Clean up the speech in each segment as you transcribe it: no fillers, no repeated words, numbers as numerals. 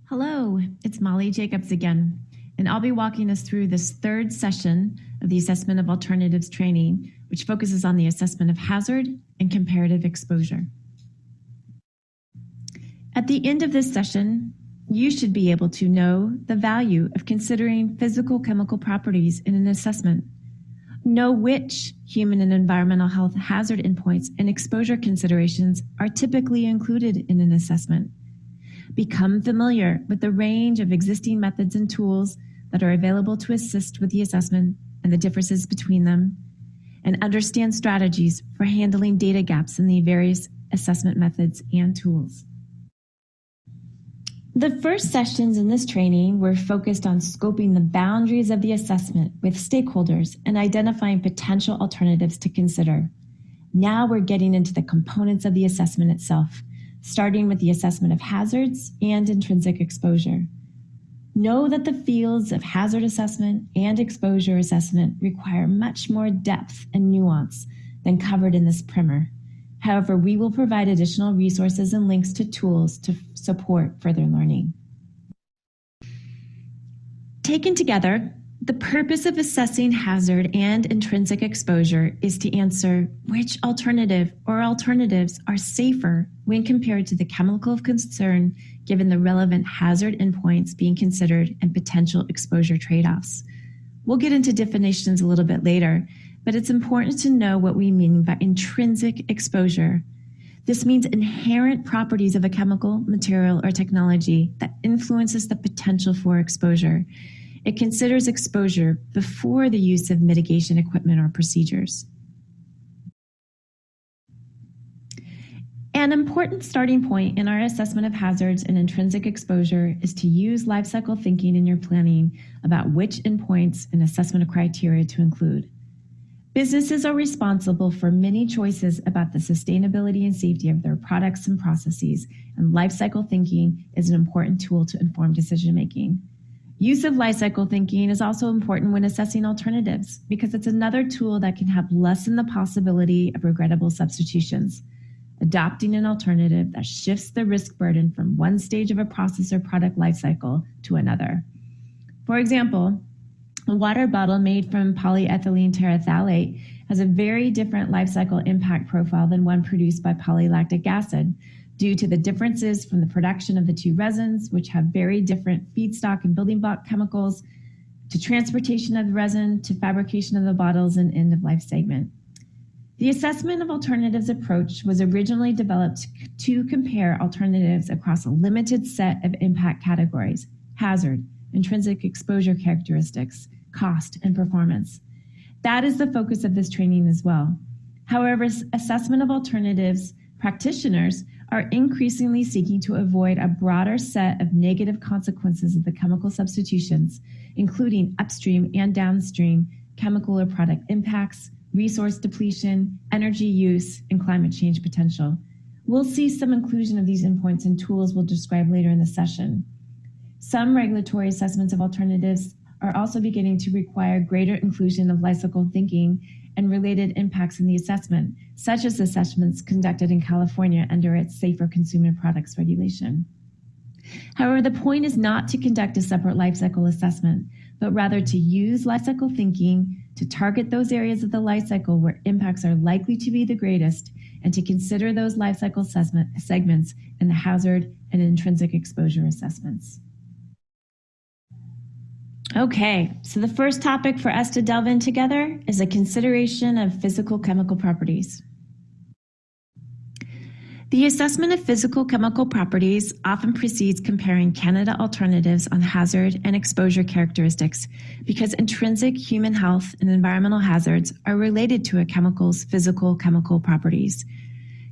Hello, it's Molly Jacobs again, and I'll be walking us through this third session of the Assessment of Alternatives training, which focuses on the assessment of hazard and comparative exposure. At the end of this session, you should be able to know the value of considering physical chemical properties in an assessment, know which human and environmental health hazard endpoints and exposure considerations are typically included in an assessment, become familiar with the range of existing methods and tools that are available to assist with the assessment and the differences between them, and understand strategies for handling data gaps in the various assessment methods and tools. The first sessions in this training were focused on scoping the boundaries of the assessment with stakeholders and identifying potential alternatives to consider. Now we're getting into the components of the assessment itself, starting with the assessment of hazards and intrinsic exposure. Know that the fields of hazard assessment and exposure assessment require much more depth and nuance than covered in this primer. However, we will provide additional resources and links to tools to support further learning. Taken together, the purpose of assessing hazard and intrinsic exposure is to answer which alternative or alternatives are safer when compared to the chemical of concern, given the relevant hazard endpoints being considered and potential exposure trade-offs. We'll get into definitions a little bit later, but it's important to know what we mean by intrinsic exposure. This means inherent properties of a chemical, material, or technology that influences the potential for exposure. It considers exposure before the use of mitigation equipment or procedures. An important starting point in our assessment of hazards and intrinsic exposure is to use life cycle thinking in your planning about which endpoints and assessment criteria to include. Businesses are responsible for many choices about the sustainability and safety of their products and processes, and life cycle thinking is an important tool to inform decision making. Use of life cycle thinking is also important when assessing alternatives because it's another tool that can help lessen the possibility of regrettable substitutions. Adopting an alternative that shifts the risk burden from one stage of a process or product life cycle to another. For example, a water bottle made from polyethylene terephthalate has a very different life cycle impact profile than one produced by polylactic acid, due to the differences from the production of the two resins, which have very different feedstock and building block chemicals, to transportation of the resin, to fabrication of the bottles and end-of-life segment. The assessment of alternatives approach was originally developed to compare alternatives across a limited set of impact categories: hazard, intrinsic exposure characteristics, cost, and performance. That is the focus of this training as well. However, assessment of alternatives practitioners are increasingly seeking to avoid a broader set of negative consequences of the chemical substitutions, including upstream and downstream chemical or product impacts, resource depletion, energy use, and climate change potential. We'll see some inclusion of these endpoints and tools we'll describe later in the session. Some regulatory assessments of alternatives are also beginning to require greater inclusion of life cycle thinking and related impacts in the assessment, such as assessments conducted in California under its Safer Consumer Products regulation. However, the point is not to conduct a separate life cycle assessment, but rather to use life cycle thinking to target those areas of the life cycle where impacts are likely to be the greatest, and to consider those life cycle segments in the hazard and intrinsic exposure assessments. Okay, so the first topic for us to delve in together is a consideration of physical chemical properties. The assessment of physical chemical properties often precedes comparing candidate alternatives on hazard and exposure characteristics because intrinsic human health and environmental hazards are related to a chemical's physical chemical properties.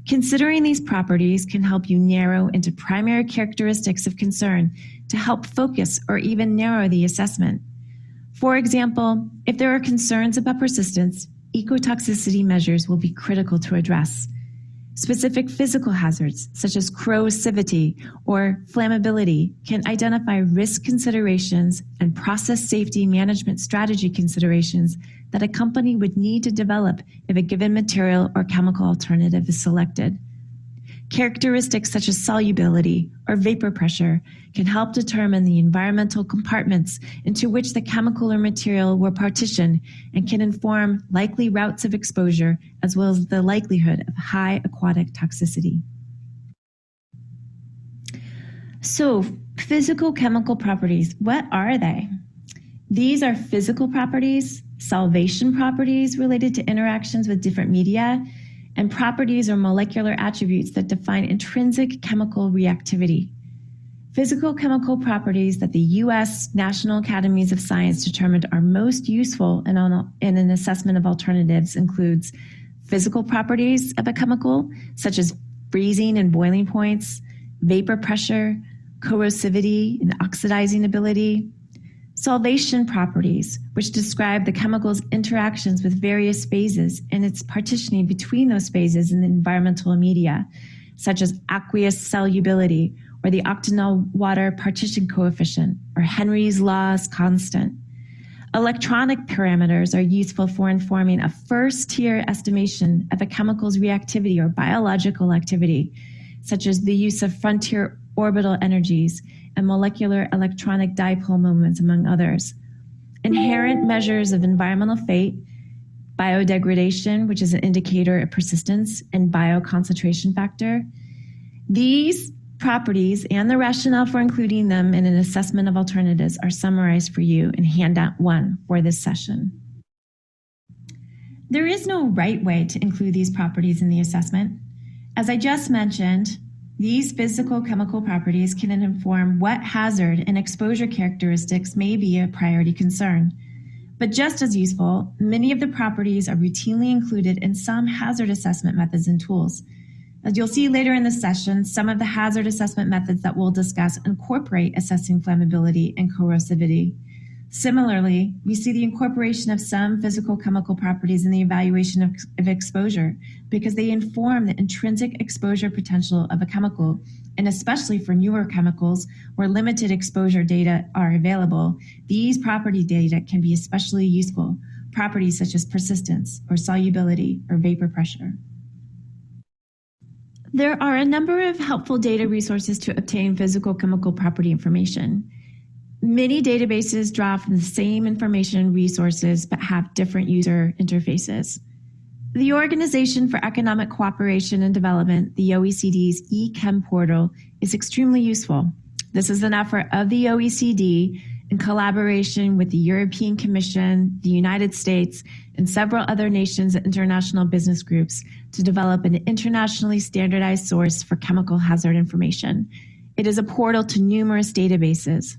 Considering these properties can help you narrow into primary characteristics of concern to help focus or even narrow the assessment. For example, if there are concerns about persistence, ecotoxicity measures will be critical to address. Specific physical hazards, such as corrosivity or flammability, can identify risk considerations and process safety management strategy considerations that a company would need to develop if a given material or chemical alternative is selected. Characteristics such as solubility or vapor pressure can help determine the environmental compartments into which the chemical or material were partitioned and can inform likely routes of exposure as well as the likelihood of high aquatic toxicity. So, physical chemical properties, what are they? These are physical properties, solvation properties related to interactions with different media, and properties or molecular attributes that define intrinsic chemical reactivity. Physical chemical properties that the U.S. National Academies of Science determined are most useful in an assessment of alternatives includes physical properties of a chemical, such as freezing and boiling points, vapor pressure, corrosivity and oxidizing ability, solvation properties, which describe the chemical's interactions with various phases and its partitioning between those phases in the environmental media, such as aqueous solubility or the octanol water partition coefficient or Henry's Law's constant. Electronic parameters are useful for informing a first-tier estimation of a chemical's reactivity or biological activity, such as the use of frontier orbital energies and molecular electronic dipole moments, among others. Inherent measures of environmental fate, biodegradation, which is an indicator of persistence, and bioconcentration factor. These properties and the rationale for including them in an assessment of alternatives are summarized for you in handout 1 for this session. There is no right way to include these properties in the assessment. As I just mentioned, these physical chemical properties can inform what hazard and exposure characteristics may be a priority concern. But just as useful, many of the properties are routinely included in some hazard assessment methods and tools. As you'll see later in the session, some of the hazard assessment methods that we'll discuss incorporate assessing flammability and corrosivity. Similarly, we see the incorporation of some physical chemical properties in the evaluation of exposure because they inform the intrinsic exposure potential of a chemical, and especially for newer chemicals where limited exposure data are available, these property data can be especially useful, properties such as persistence or solubility or vapor pressure. There are a number of helpful data resources to obtain physical chemical property information. Many databases draw from the same information resources but have different user interfaces. The Organization for Economic Cooperation and Development, the OECD's eChem portal, is extremely useful. This is an effort of the OECD in collaboration with the European Commission, the United States, and several other nations and international business groups to develop an internationally standardized source for chemical hazard information. It is a portal to numerous databases.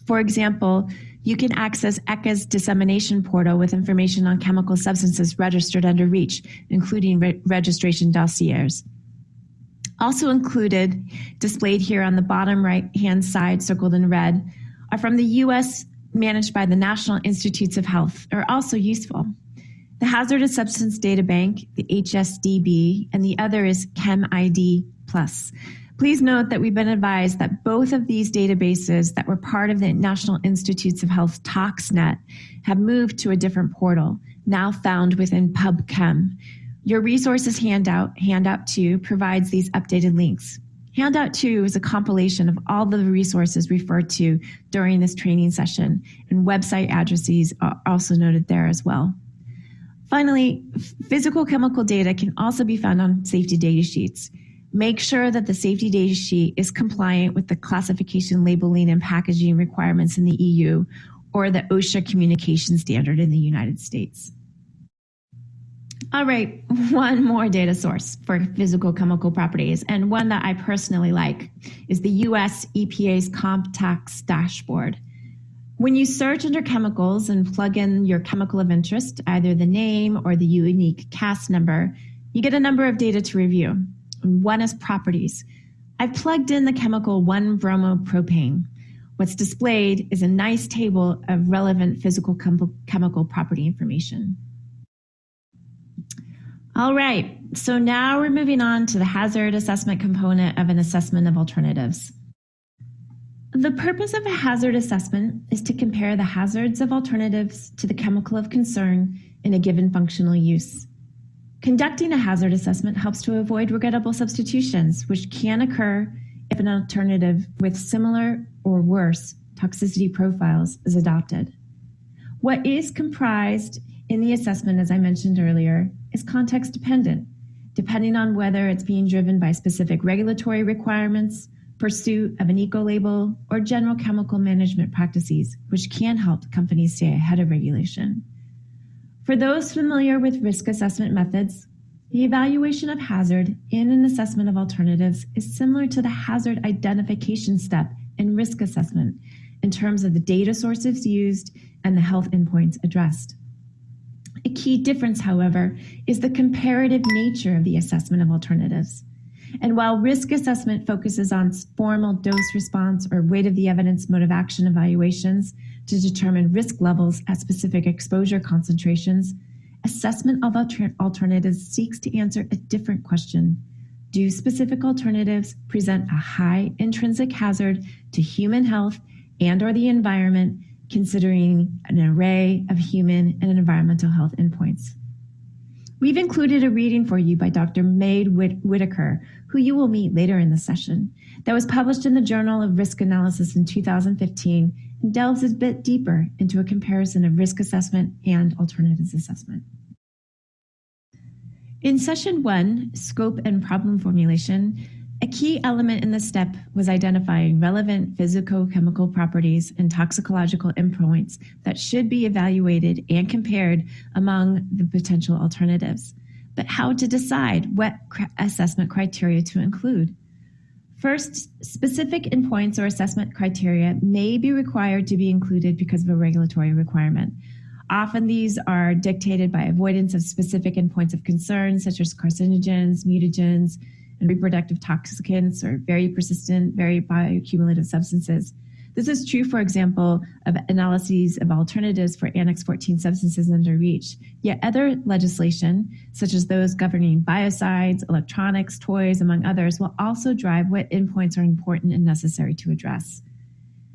For example, you can access ECHA's dissemination portal with information on chemical substances registered under REACH, including registration dossiers. Also included, displayed here on the bottom right-hand side, circled in red, are from the U.S. managed by the National Institutes of Health, are also useful. The Hazardous Substance Data Bank, the HSDB, and the other is ChemID+. Please note that we've been advised that both of these databases that were part of the National Institutes of Health ToxNet have moved to a different portal, now found within PubChem. Your resources handout 2, provides these updated links. Handout 2 is a compilation of all the resources referred to during this training session, and website addresses are also noted there as well. Finally, physical chemical data can also be found on safety data sheets. Make sure that the safety data sheet is compliant with the classification, labeling, and packaging requirements in the EU or the OSHA communication standard in the United States. All right, one more data source for physical chemical properties, and one that I personally like is the US EPA's CompTax dashboard. When you search under chemicals and plug in your chemical of interest, either the name or the unique CAS number, you get a number of data to review. One is properties. I've plugged in the chemical 1-bromopropane. What's displayed is a nice table of relevant physical chemical property information. All right, so now we're moving on to the hazard assessment component of an assessment of alternatives. The purpose of a hazard assessment is to compare the hazards of alternatives to the chemical of concern in a given functional use. Conducting a hazard assessment helps to avoid regrettable substitutions, which can occur if an alternative with similar or worse toxicity profiles is adopted. What is comprised in the assessment, as I mentioned earlier, is context dependent, depending on whether it's being driven by specific regulatory requirements, pursuit of an eco-label, or general chemical management practices, which can help companies stay ahead of regulation. For those familiar with risk assessment methods, the evaluation of hazard in an assessment of alternatives is similar to the hazard identification step in risk assessment in terms of the data sources used and the health endpoints addressed. A key difference, however, is the comparative nature of the assessment of alternatives. And while risk assessment focuses on formal dose response or weight of the evidence mode of action evaluations to determine risk levels at specific exposure concentrations, assessment of alternatives seeks to answer a different question. Do specific alternatives present a high intrinsic hazard to human health and/or the environment, considering an array of human and environmental health endpoints? We've included a reading for you by Dr. Maid Whitaker, who you will meet later in the session, that was published in the Journal of Risk Analysis in 2015 and delves a bit deeper into a comparison of risk assessment and alternatives assessment. In session 1, scope and problem formulation, a key element in this step was identifying relevant physico-chemical properties and toxicological endpoints that should be evaluated and compared among the potential alternatives, but how to decide what assessment criteria to include. First, specific endpoints or assessment criteria may be required to be included because of a regulatory requirement. Often these are dictated by avoidance of specific endpoints of concern, such as carcinogens, mutagens, and reproductive toxicants, or very persistent, very bioaccumulative substances. This is true, for example, of analyses of alternatives for Annex 14 substances under REACH. Yet other legislation, such as those governing biocides, electronics, toys, among others, will also drive what endpoints are important and necessary to address.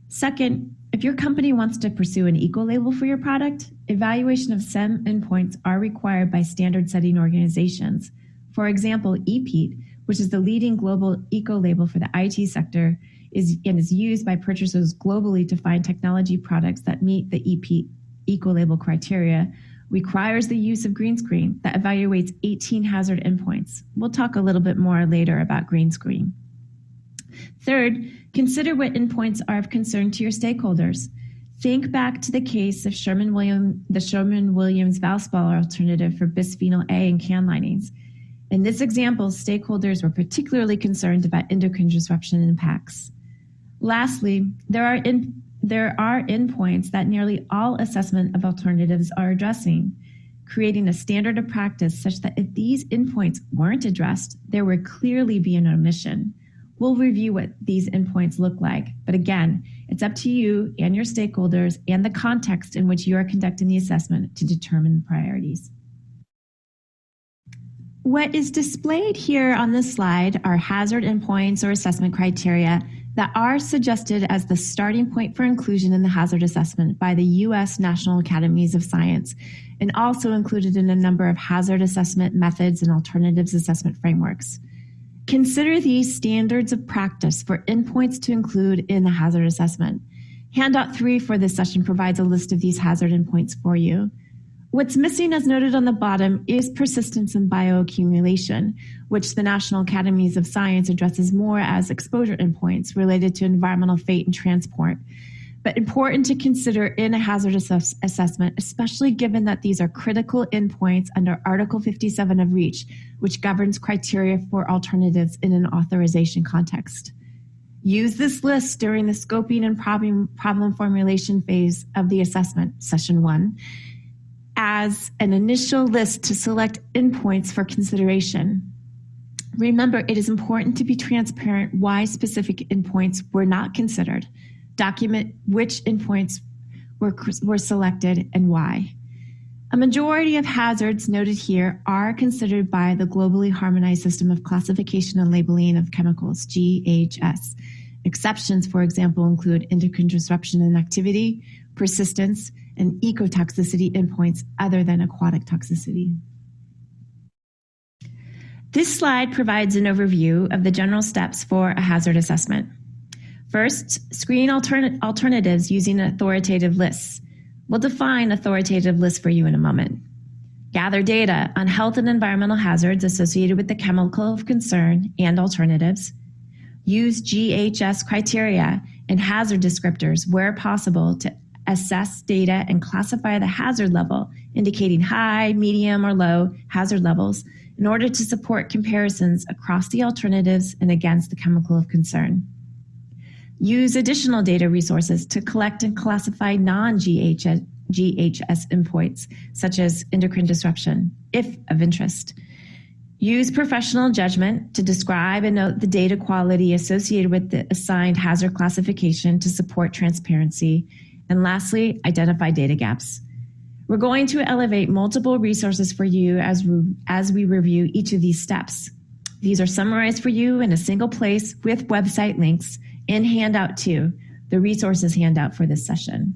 Second, if your company wants to pursue an eco-label for your product, evaluation of some endpoints are required by standard-setting organizations. For example, EPEAT, which is the leading global eco-label for the IT sector, is used by purchasers globally to find technology products that meet the EPEAT eco-label criteria, requires the use of green screen that evaluates 18 hazard endpoints. We'll talk a little bit more later about green screen. Third, consider what endpoints are of concern to your stakeholders. Think back to the case of the Sherwin-Williams Valspar alternative for bisphenol A in can linings. In this example, stakeholders were particularly concerned about endocrine disruption impacts. Lastly, there are endpoints that nearly all assessment of alternatives are addressing, creating a standard of practice such that if these endpoints weren't addressed, there would clearly be an omission. We'll review what these endpoints look like, but again, it's up to you and your stakeholders and the context in which you are conducting the assessment to determine the priorities. What is displayed here on this slide are hazard endpoints or assessment criteria that are suggested as the starting point for inclusion in the hazard assessment by the U.S. National Academies of Science, and also included in a number of hazard assessment methods and alternatives assessment frameworks. Consider these standards of practice for endpoints to include in the hazard assessment. Handout 3 for this session provides a list of these hazard endpoints for you. What's missing, as noted on the bottom, is persistence and bioaccumulation, which the National Academies of Science addresses more as exposure endpoints related to environmental fate and transport, but important to consider in a hazard assessment, especially given that these are critical endpoints under Article 57 of REACH, which governs criteria for alternatives in an authorization context. Use this list during the scoping and problem formulation phase of the assessment, session 1, as an initial list to select endpoints for consideration. Remember, it is important to be transparent why specific endpoints were not considered. Document which endpoints were selected and why. A majority of hazards noted here are considered by the Globally Harmonized System of Classification and Labeling of Chemicals, GHS. Exceptions, for example, include endocrine disruption and activity, persistence, and ecotoxicity endpoints other than aquatic toxicity. This slide provides an overview of the general steps for a hazard assessment. First, screen alternatives using authoritative lists. We'll define authoritative lists for you in a moment. Gather data on health and environmental hazards associated with the chemical of concern and alternatives. Use GHS criteria and hazard descriptors where possible to assess data and classify the hazard level, indicating high, medium, or low hazard levels in order to support comparisons across the alternatives and against the chemical of concern. Use additional data resources to collect and classify non-GHS endpoints, such as endocrine disruption, if of interest. Use professional judgment to describe and note the data quality associated with the assigned hazard classification to support transparency. And lastly, identify data gaps. We're going to elevate multiple resources for you as we review each of these steps. These are summarized for you in a single place with website links in Handout 2, the resources handout for this session.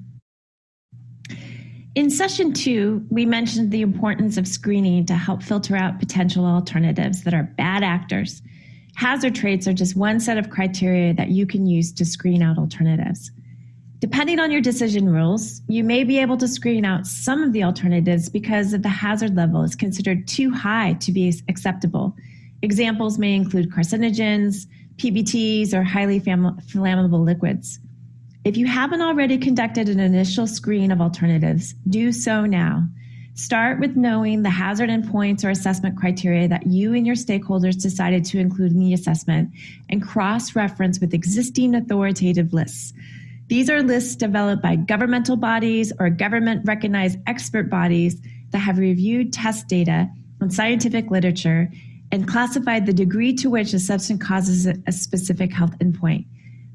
In session 2, we mentioned the importance of screening to help filter out potential alternatives that are bad actors. Hazard traits are just one set of criteria that you can use to screen out alternatives. Depending on your decision rules, you may be able to screen out some of the alternatives because of the hazard level is considered too high to be acceptable. Examples may include carcinogens, PBTs, or highly flammable liquids. If you haven't already conducted an initial screen of alternatives, do so now. Start with knowing the hazard endpoints or assessment criteria that you and your stakeholders decided to include in the assessment and cross-reference with existing authoritative lists. These are lists developed by governmental bodies or government-recognized expert bodies that have reviewed test data and scientific literature and classified the degree to which a substance causes a specific health endpoint.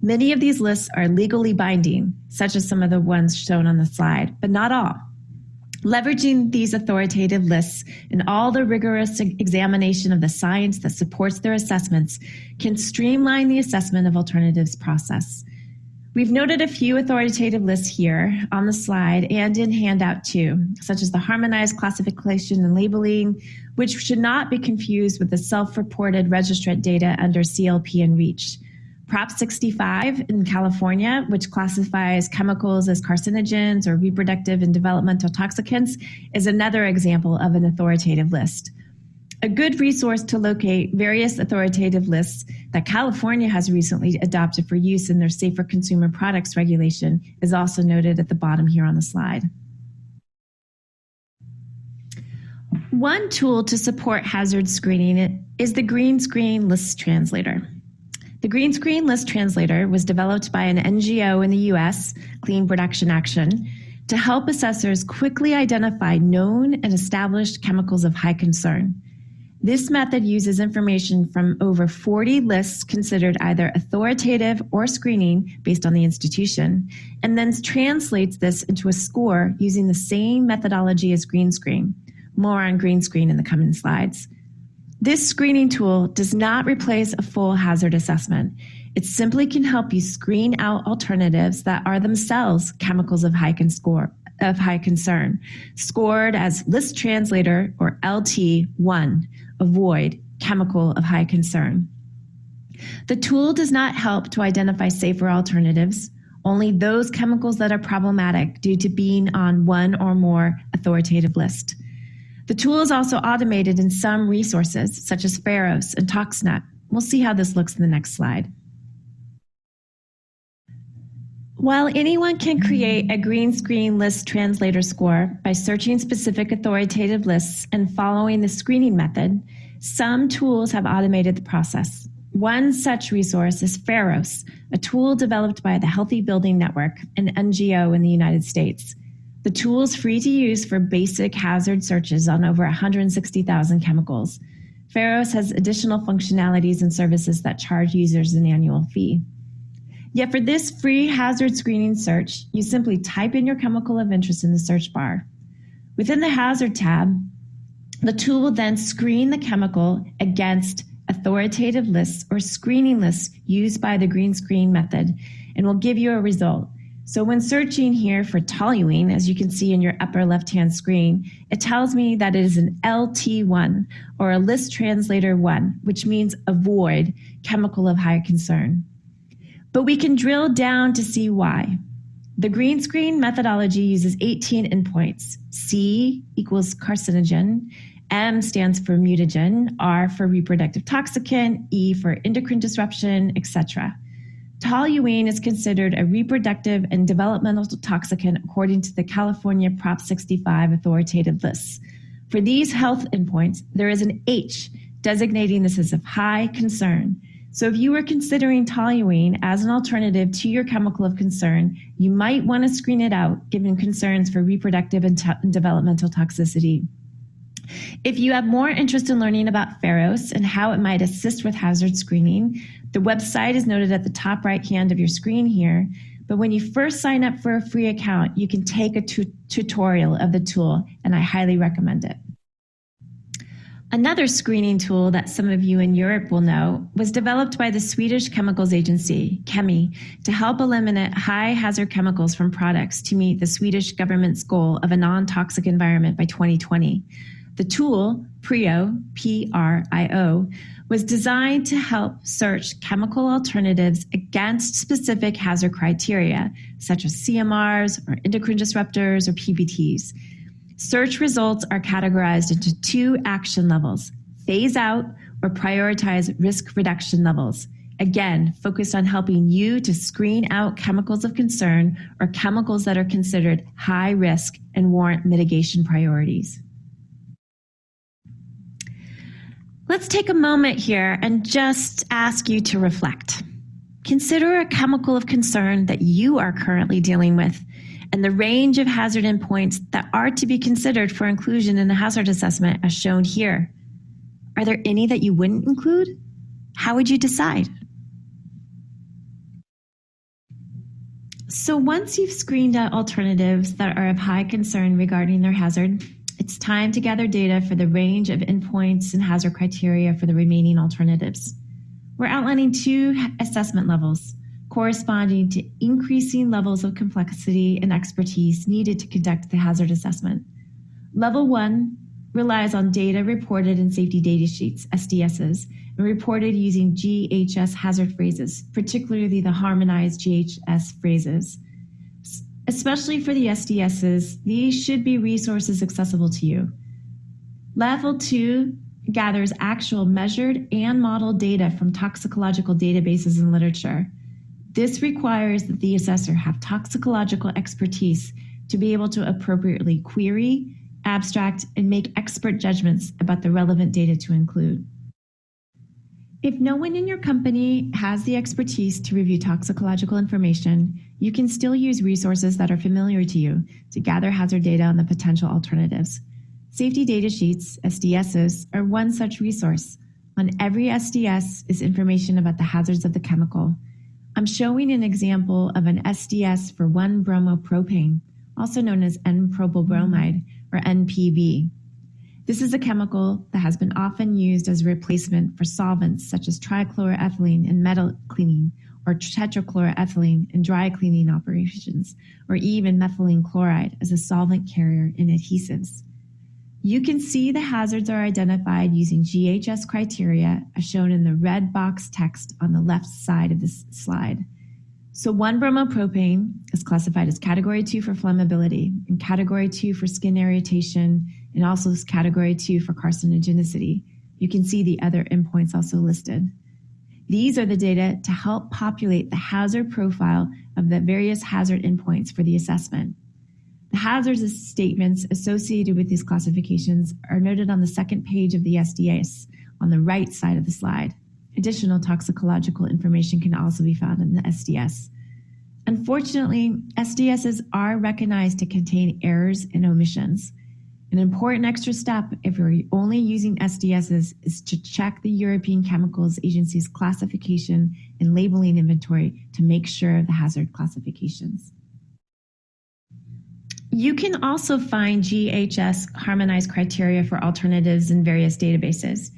Many of these lists are legally binding, such as some of the ones shown on the slide, but not all. Leveraging these authoritative lists and all the rigorous examination of the science that supports their assessments can streamline the assessment of alternatives process. We've noted a few authoritative lists here on the slide and in Handout 2, such as the harmonized classification and labeling, which should not be confused with the self-reported registrant data under CLP and REACH. Prop 65 in California, which classifies chemicals as carcinogens or reproductive and developmental toxicants, is another example of an authoritative list. A good resource to locate various authoritative lists that California has recently adopted for use in their Safer Consumer Products regulation is also noted at the bottom here on the slide. One tool to support hazard screening is the Green Screen List Translator. The Green Screen List Translator was developed by an NGO in the US, Clean Production Action, to help assessors quickly identify known and established chemicals of high concern. This method uses information from over 40 lists considered either authoritative or screening based on the institution, and then translates this into a score using the same methodology as Green Screen. More on Green Screen in the coming slides. This screening tool does not replace a full hazard assessment. It simply can help you screen out alternatives that are themselves chemicals of high concern, scored as List Translator or LT1, avoid chemical of high concern. The tool does not help to identify safer alternatives, only those chemicals that are problematic due to being on one or more authoritative list. The tool is also automated in some resources, such as Pharos and ToxNet. We'll see how this looks in the next slide. While anyone can create a Green Screen List Translator score by searching specific authoritative lists and following the screening method, some tools have automated the process. One such resource is Pharos, a tool developed by the Healthy Building Network, an NGO in the United States. The tool is free to use for basic hazard searches on over 160,000 chemicals. Pharos has additional functionalities and services that charge users an annual fee. Yet for this free hazard screening search, you simply type in your chemical of interest in the search bar. Within the Hazard tab, the tool will then screen the chemical against authoritative lists or screening lists used by the Green Screen method and will give you a result. So when searching here for toluene, as you can see in your upper left-hand screen, it tells me that it is an LT1, or a list translator 1, which means avoid chemical of high concern. But we can drill down to see why. The green screen methodology uses 18 endpoints. C equals carcinogen, M stands for mutagen, R for reproductive toxicant, E for endocrine disruption, etc. Toluene is considered a reproductive and developmental toxicant according to the California Prop 65 authoritative lists. For these health endpoints, there is an H designating this as of high concern. So if you were considering toluene as an alternative to your chemical of concern, you might want to screen it out given concerns for reproductive and developmental toxicity. If you have more interest in learning about Pharos and how it might assist with hazard screening, the website is noted at the top right hand of your screen here. But when you first sign up for a free account, you can take a tutorial of the tool, and I highly recommend it. Another screening tool that some of you in Europe will know was developed by the Swedish Chemicals Agency, Kemi, to help eliminate high hazard chemicals from products to meet the Swedish government's goal of a non-toxic environment by 2020. The tool, PRIO, P-R-I-O, was designed to help search chemical alternatives against specific hazard criteria, such as CMRs or endocrine disruptors or PBTs. Search results are categorized into 2 action levels: phase out or prioritize risk reduction levels. Again, focused on helping you to screen out chemicals of concern or chemicals that are considered high risk and warrant mitigation priorities. Let's take a moment here and just ask you to reflect. Consider a chemical of concern that you are currently dealing with and the range of hazard endpoints that are to be considered for inclusion in the hazard assessment as shown here. Are there any that you wouldn't include? How would you decide? So once you've screened out alternatives that are of high concern regarding their hazard, it's time to gather data for the range of endpoints and hazard criteria for the remaining alternatives. We're outlining 2 assessment levels corresponding to increasing levels of complexity and expertise needed to conduct the hazard assessment. Level 1 relies on data reported in safety data sheets, SDSs, and reported using GHS hazard phrases, particularly the harmonized GHS phrases. Especially for the SDSs, these should be resources accessible to you. Level 2 gathers actual measured and modeled data from toxicological databases and literature. This requires that the assessor have toxicological expertise to be able to appropriately query, abstract, and make expert judgments about the relevant data to include. If no one in your company has the expertise to review toxicological information, you can still use resources that are familiar to you to gather hazard data on the potential alternatives. Safety data sheets, SDSs, are one such resource. On every SDS is information about the hazards of the chemical. I'm showing an example of an SDS for 1-bromopropane, also known as N-propylbromide, or NPB. This is a chemical that has been often used as a replacement for solvents such as trichloroethylene in metal cleaning or tetrachloroethylene in dry cleaning operations, or even methylene chloride as a solvent carrier in adhesives. You can see the hazards are identified using GHS criteria as shown in the red box text on the left side of this slide. So 1-bromopropane is classified as Category 2 for flammability and Category 2 for skin irritation, and also as Category 2 for carcinogenicity. You can see the other endpoints also listed. These are the data to help populate the hazard profile of the various hazard endpoints for the assessment. The hazards statements associated with these classifications are noted on the second page of the SDS on the right side of the slide. Additional toxicological information can also be found in the SDS. Unfortunately, SDSs are recognized to contain errors and omissions. An important extra step if you're only using SDSs is to check the European Chemicals Agency's classification and labeling inventory to make sure of the hazard classifications. You can also find GHS harmonized criteria for alternatives in various databases.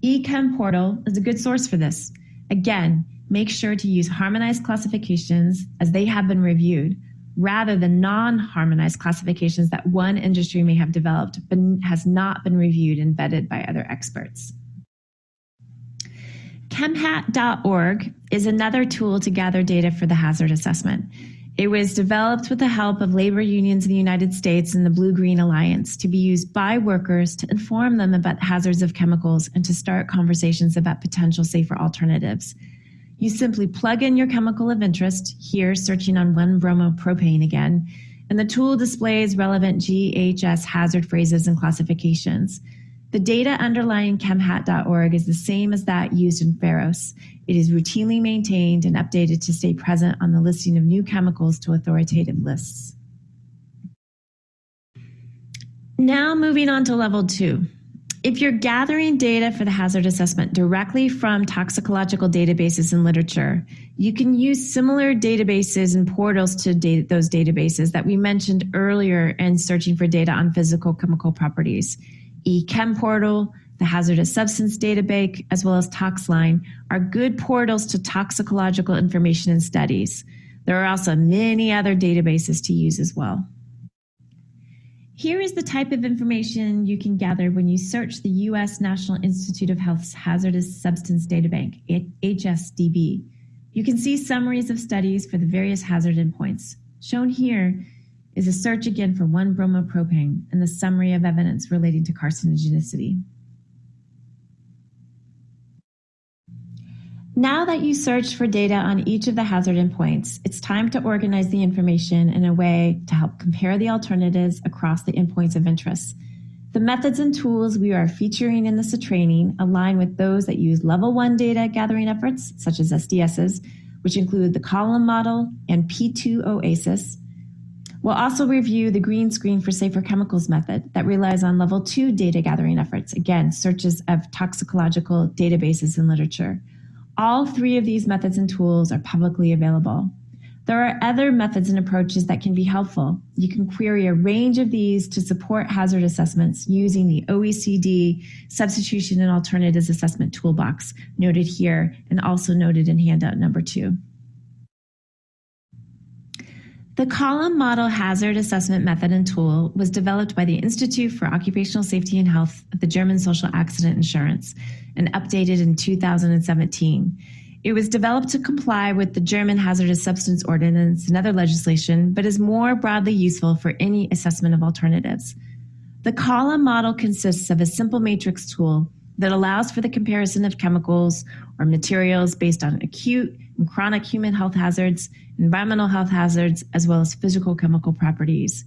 eChem Portal is a good source for this. Again, make sure to use harmonized classifications as they have been reviewed. rather than non-harmonized classifications that one industry may have developed but has not been reviewed and vetted by other experts. ChemHat.org is another tool to gather data for the hazard assessment. It was developed with the help of labor unions in the United States and the Blue-Green Alliance to be used by workers to inform them about hazards of chemicals and to start conversations about potential safer alternatives. You simply plug in your chemical of interest, here searching on 1-bromopropane again, and the tool displays relevant GHS hazard phrases and classifications. The data underlying ChemHat.org is the same as that used in Pharos. It is routinely maintained and updated to stay present on the listing of new chemicals to authoritative lists. Now moving on to level 2. If you're gathering data for the hazard assessment directly from toxicological databases and literature, you can use similar databases and portals to those databases that we mentioned earlier in searching for data on physical chemical properties. eChem portal, the Hazardous Substance Data Bank, as well as ToxLine are good portals to toxicological information and studies. There are also many other databases to use as well. Here is the type of information you can gather when you search the U.S. National Institute of Health's Hazardous Substance Data Bank, HSDB. You can see summaries of studies for the various hazard endpoints. Shown here is a search again for 1-bromopropane and the summary of evidence relating to carcinogenicity. Now that you searched for data on each of the hazard endpoints, it's time to organize the information in a way to help compare the alternatives across the endpoints of interest. The methods and tools we are featuring in this training align with those that use level 1 data gathering efforts, such as SDSs, which include the column model and P2 OASIS. We'll also review the green screen for safer chemicals method that relies on level 2 data gathering efforts, again, searches of toxicological databases and literature. All 3 of these methods and tools are publicly available. There are other methods and approaches that can be helpful. You can query a range of these to support hazard assessments using the OECD Substitution and Alternatives Assessment Toolbox, noted here and also noted in handout number 2. The column model hazard assessment method and tool was developed by the Institute for Occupational Safety and Health of the German Social Accident Insurance and updated in 2017. It was developed to comply with the German Hazardous Substance Ordinance and other legislation, but is more broadly useful for any assessment of alternatives. The column model consists of a simple matrix tool that allows for the comparison of chemicals or materials based on acute and chronic human health hazards, environmental health hazards, as well as physical chemical properties.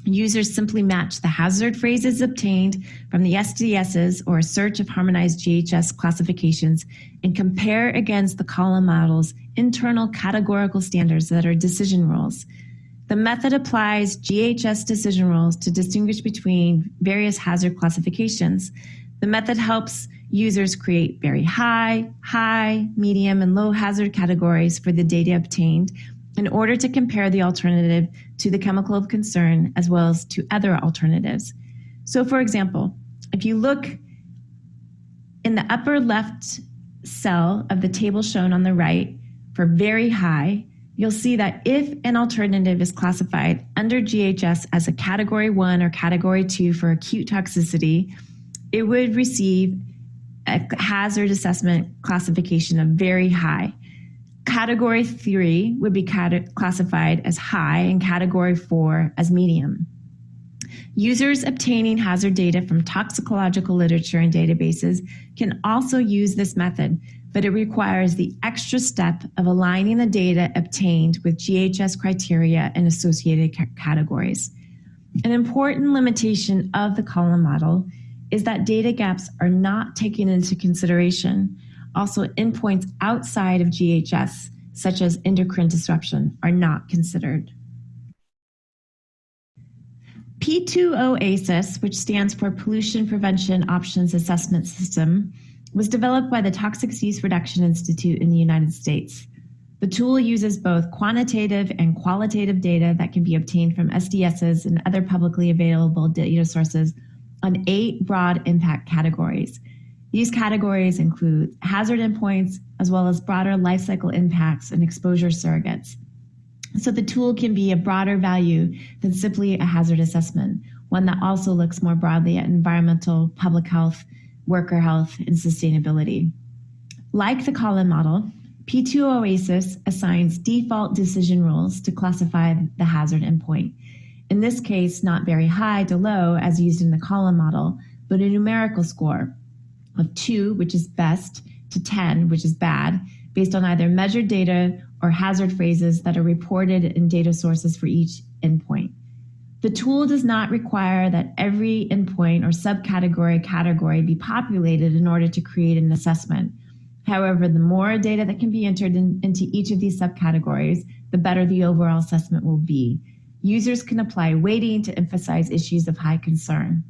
Users simply match the hazard phrases obtained from the SDSs or a search of harmonized GHS classifications and compare against the column model's internal categorical standards that are decision rules. The method applies GHS decision rules to distinguish between various hazard classifications. The method helps users create very high, medium, and low hazard categories for the data obtained in order to compare the alternative to the chemical of concern as well as to other alternatives. So for example, if you look in the upper left cell of the table shown on the right for very high, you'll see that if an alternative is classified under GHS as a category 1 or category 2 for acute toxicity, it would receive a hazard assessment classification of very high. Category 3 would be classified as high and category 4 as medium. Users obtaining hazard data from toxicological literature and databases can also use this method, but it requires the extra step of aligning the data obtained with GHS criteria and associated categories. An important limitation of the column model is that data gaps are not taken into consideration. Also, endpoints outside of GHS, such as endocrine disruption, are not considered. P2 OASIS, which stands for Pollution Prevention Options Assessment System, was developed by the Toxics Use Reduction Institute in the United States. The tool uses both quantitative and qualitative data that can be obtained from SDSs and other publicly available data sources on 8 broad impact categories. These categories include hazard endpoints, as well as broader life cycle impacts and exposure surrogates. So the tool can be a broader value than simply a hazard assessment, one that also looks more broadly at environmental, public health, worker health, and sustainability. Like the column model, P2 OASIS assigns default decision rules to classify the hazard endpoint. In this case, not very high to low as used in the column model, but a numerical score of 2, which is best, to 10, which is bad, based on either measured data or hazard phrases that are reported in data sources for each endpoint. The tool does not require that every endpoint or category be populated in order to create an assessment. However, the more data that can be entered into each of these subcategories, the better the overall assessment will be. Users can apply weighting to emphasize issues of high concern.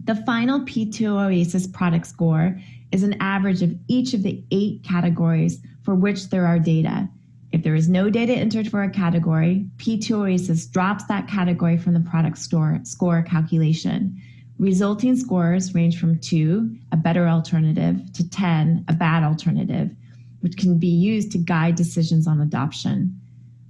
The final P2 OASIS product score is an average of each of the 8 categories for which there are data. If there is no data entered for a category, P2 OASIS drops that category from the product score calculation. Resulting scores range from 2, a better alternative, to 10, a bad alternative, which can be used to guide decisions on adoption.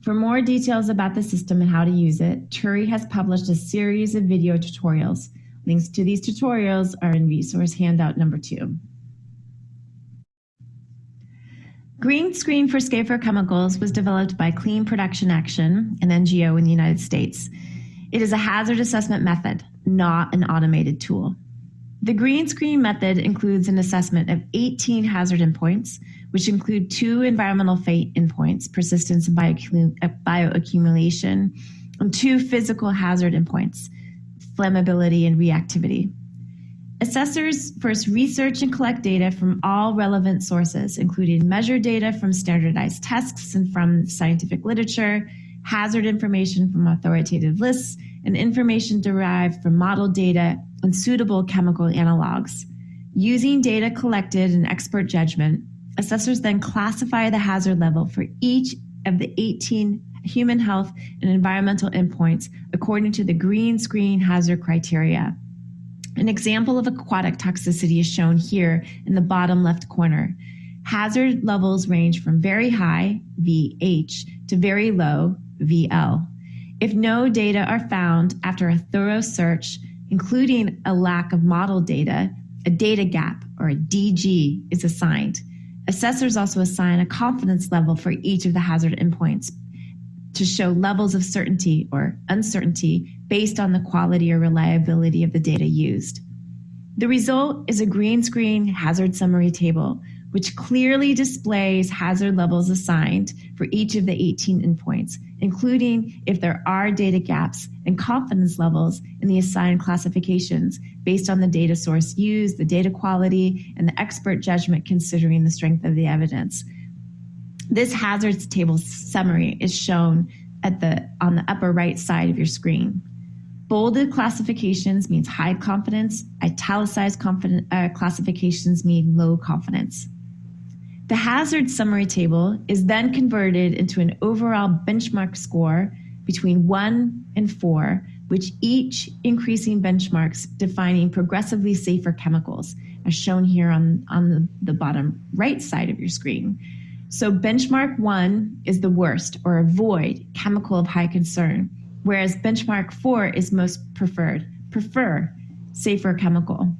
For more details about the system and how to use it, Turi has published a series of video tutorials. Links to these tutorials are in resource handout number 2. Green Screen for Safer Chemicals was developed by Clean Production Action, an NGO in the United States. It is a hazard assessment method, not an automated tool. The green screen method includes an assessment of 18 hazard endpoints, which include 2 environmental fate endpoints, persistence and bioaccumulation, and 2 physical hazard endpoints, flammability and reactivity. Assessors first research and collect data from all relevant sources, including measured data from standardized tests and from scientific literature, hazard information from authoritative lists, and information derived from model data and suitable chemical analogs. Using data collected and expert judgment, assessors then classify the hazard level for each of the 18 human health and environmental endpoints according to the green screen hazard criteria. An example of aquatic toxicity is shown here in the bottom left corner. Hazard levels range from very high, VH, to very low, VL. If no data are found after a thorough search, including a lack of model data, a data gap, or a DG, is assigned. Assessors also assign a confidence level for each of the hazard endpoints to show levels of certainty or uncertainty based on the quality or reliability of the data used. The result is a green screen hazard summary table, which clearly displays hazard levels assigned for each of the 18 endpoints, including if there are data gaps and confidence levels in the assigned classifications based on the data source used, the data quality, and the expert judgment considering the strength of the evidence. This hazards table summary is shown on the upper right side of your screen. Bolded classifications means high confidence. Italicized classifications mean low confidence. The hazard summary table is then converted into an overall benchmark score between 1 and 4, which each increasing benchmarks defining progressively safer chemicals, as shown here on the bottom right side of your screen. So benchmark 1 is the worst, or avoid, chemical of high concern, whereas benchmark 4 is most prefer, safer chemical.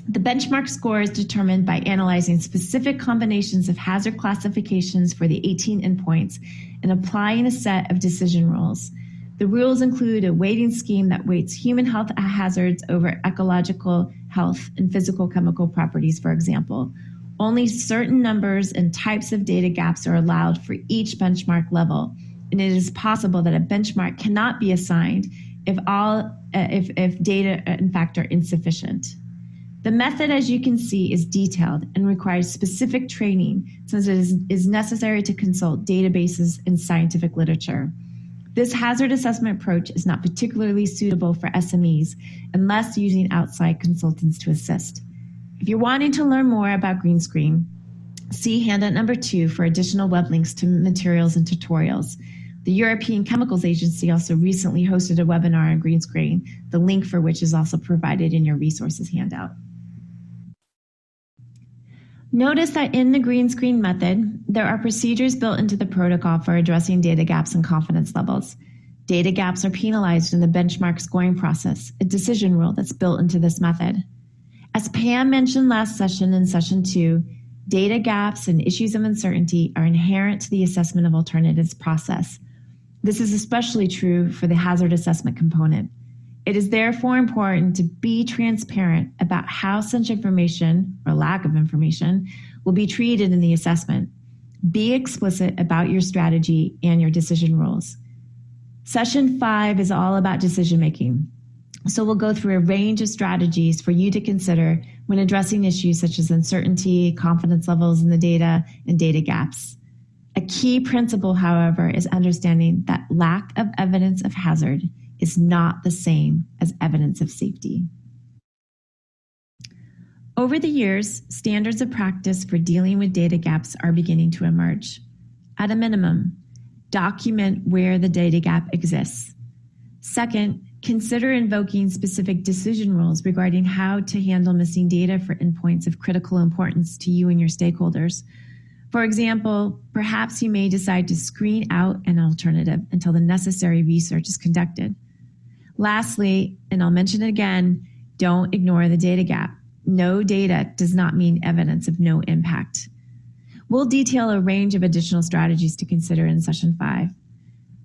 The benchmark score is determined by analyzing specific combinations of hazard classifications for the 18 endpoints and applying a set of decision rules. The rules include a weighting scheme that weights human health hazards over ecological health and physical chemical properties, for example. Only certain numbers and types of data gaps are allowed for each benchmark level, and it is possible that a benchmark cannot be assigned if data, in fact, are insufficient. The method, as you can see, is detailed and requires specific training since it is necessary to consult databases and scientific literature. This hazard assessment approach is not particularly suitable for SMEs unless using outside consultants to assist. If you're wanting to learn more about Green Screen, see handout number 2 for additional web links to materials and tutorials. The European Chemicals Agency also recently hosted a webinar on Green Screen, the link for which is also provided in your resources handout. Notice that in the green screen method, there are procedures built into the protocol for addressing data gaps and confidence levels. Data gaps are penalized in the benchmark scoring process, a decision rule that's built into this method. As Pam mentioned last session in session 2, data gaps and issues of uncertainty are inherent to the assessment of alternatives process. This is especially true for the hazard assessment component. It is therefore important to be transparent about how such information, or lack of information, will be treated in the assessment. Be explicit about your strategy and your decision rules. Session 5 is all about decision making. So we'll go through a range of strategies for you to consider when addressing issues such as uncertainty, confidence levels in the data, and data gaps. A key principle, however, is understanding that lack of evidence of hazard is not the same as evidence of safety. Over the years, standards of practice for dealing with data gaps are beginning to emerge. At a minimum, document where the data gap exists. Second, consider invoking specific decision rules regarding how to handle missing data for endpoints of critical importance to you and your stakeholders. For example, perhaps you may decide to screen out an alternative until the necessary research is conducted. Lastly, and I'll mention it again, don't ignore the data gap. No data does not mean evidence of no impact. We'll detail a range of additional strategies to consider in session 5.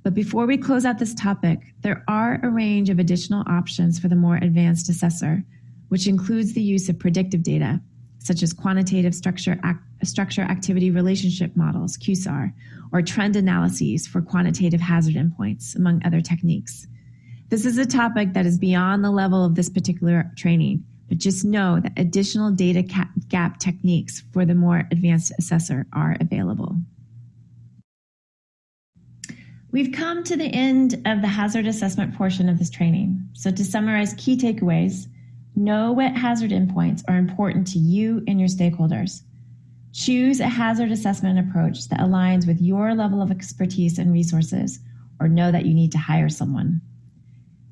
But before we close out this topic, there are a range of additional options for the more advanced assessor, which includes the use of predictive data, such as quantitative structure-activity relationship models, QSAR, or trend analyses for quantitative hazard endpoints, among other techniques. This is a topic that is beyond the level of this particular training, but just know that additional data gap techniques for the more advanced assessor are available. We've come to the end of the hazard assessment portion of this training. So to summarize key takeaways, know what hazard endpoints are important to you and your stakeholders. Choose a hazard assessment approach that aligns with your level of expertise and resources, or know that you need to hire someone.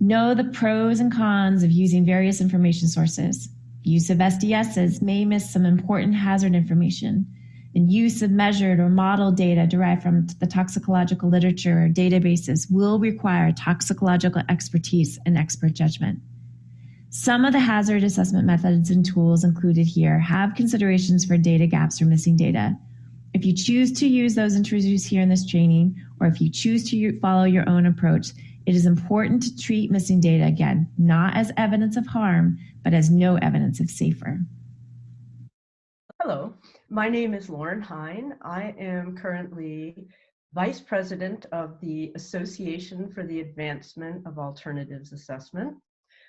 Know the pros and cons of using various information sources. Use of SDSs may miss some important hazard information, and use of measured or modeled data derived from the toxicological literature or databases will require toxicological expertise and expert judgment. Some of the hazard assessment methods and tools included here have considerations for data gaps or missing data. If you choose to use those introduced here in this training, or if you choose to follow your own approach, it is important to treat missing data, again, not as evidence of harm, but as no evidence of safer. Hello, my name is Lauren Hine. I am currently Vice President of the Association for the Advancement of Alternatives Assessment.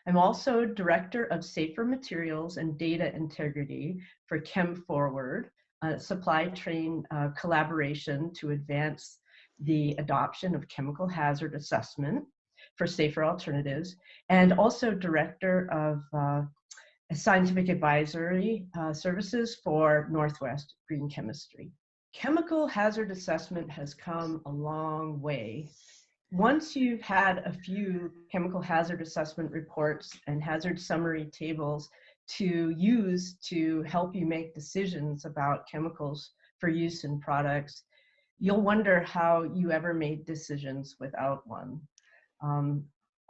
I'm also Director of Safer Materials and Data Integrity for ChemForward, a supply chain collaboration to advance the adoption of chemical hazard assessment for safer alternatives, and also Director of Scientific Advisory Services for Northwest Green Chemistry. Chemical hazard assessment has come a long way. Once you've had a few chemical hazard assessment reports and hazard summary tables to use to help you make decisions about chemicals for use in products, you'll wonder how you ever made decisions without one.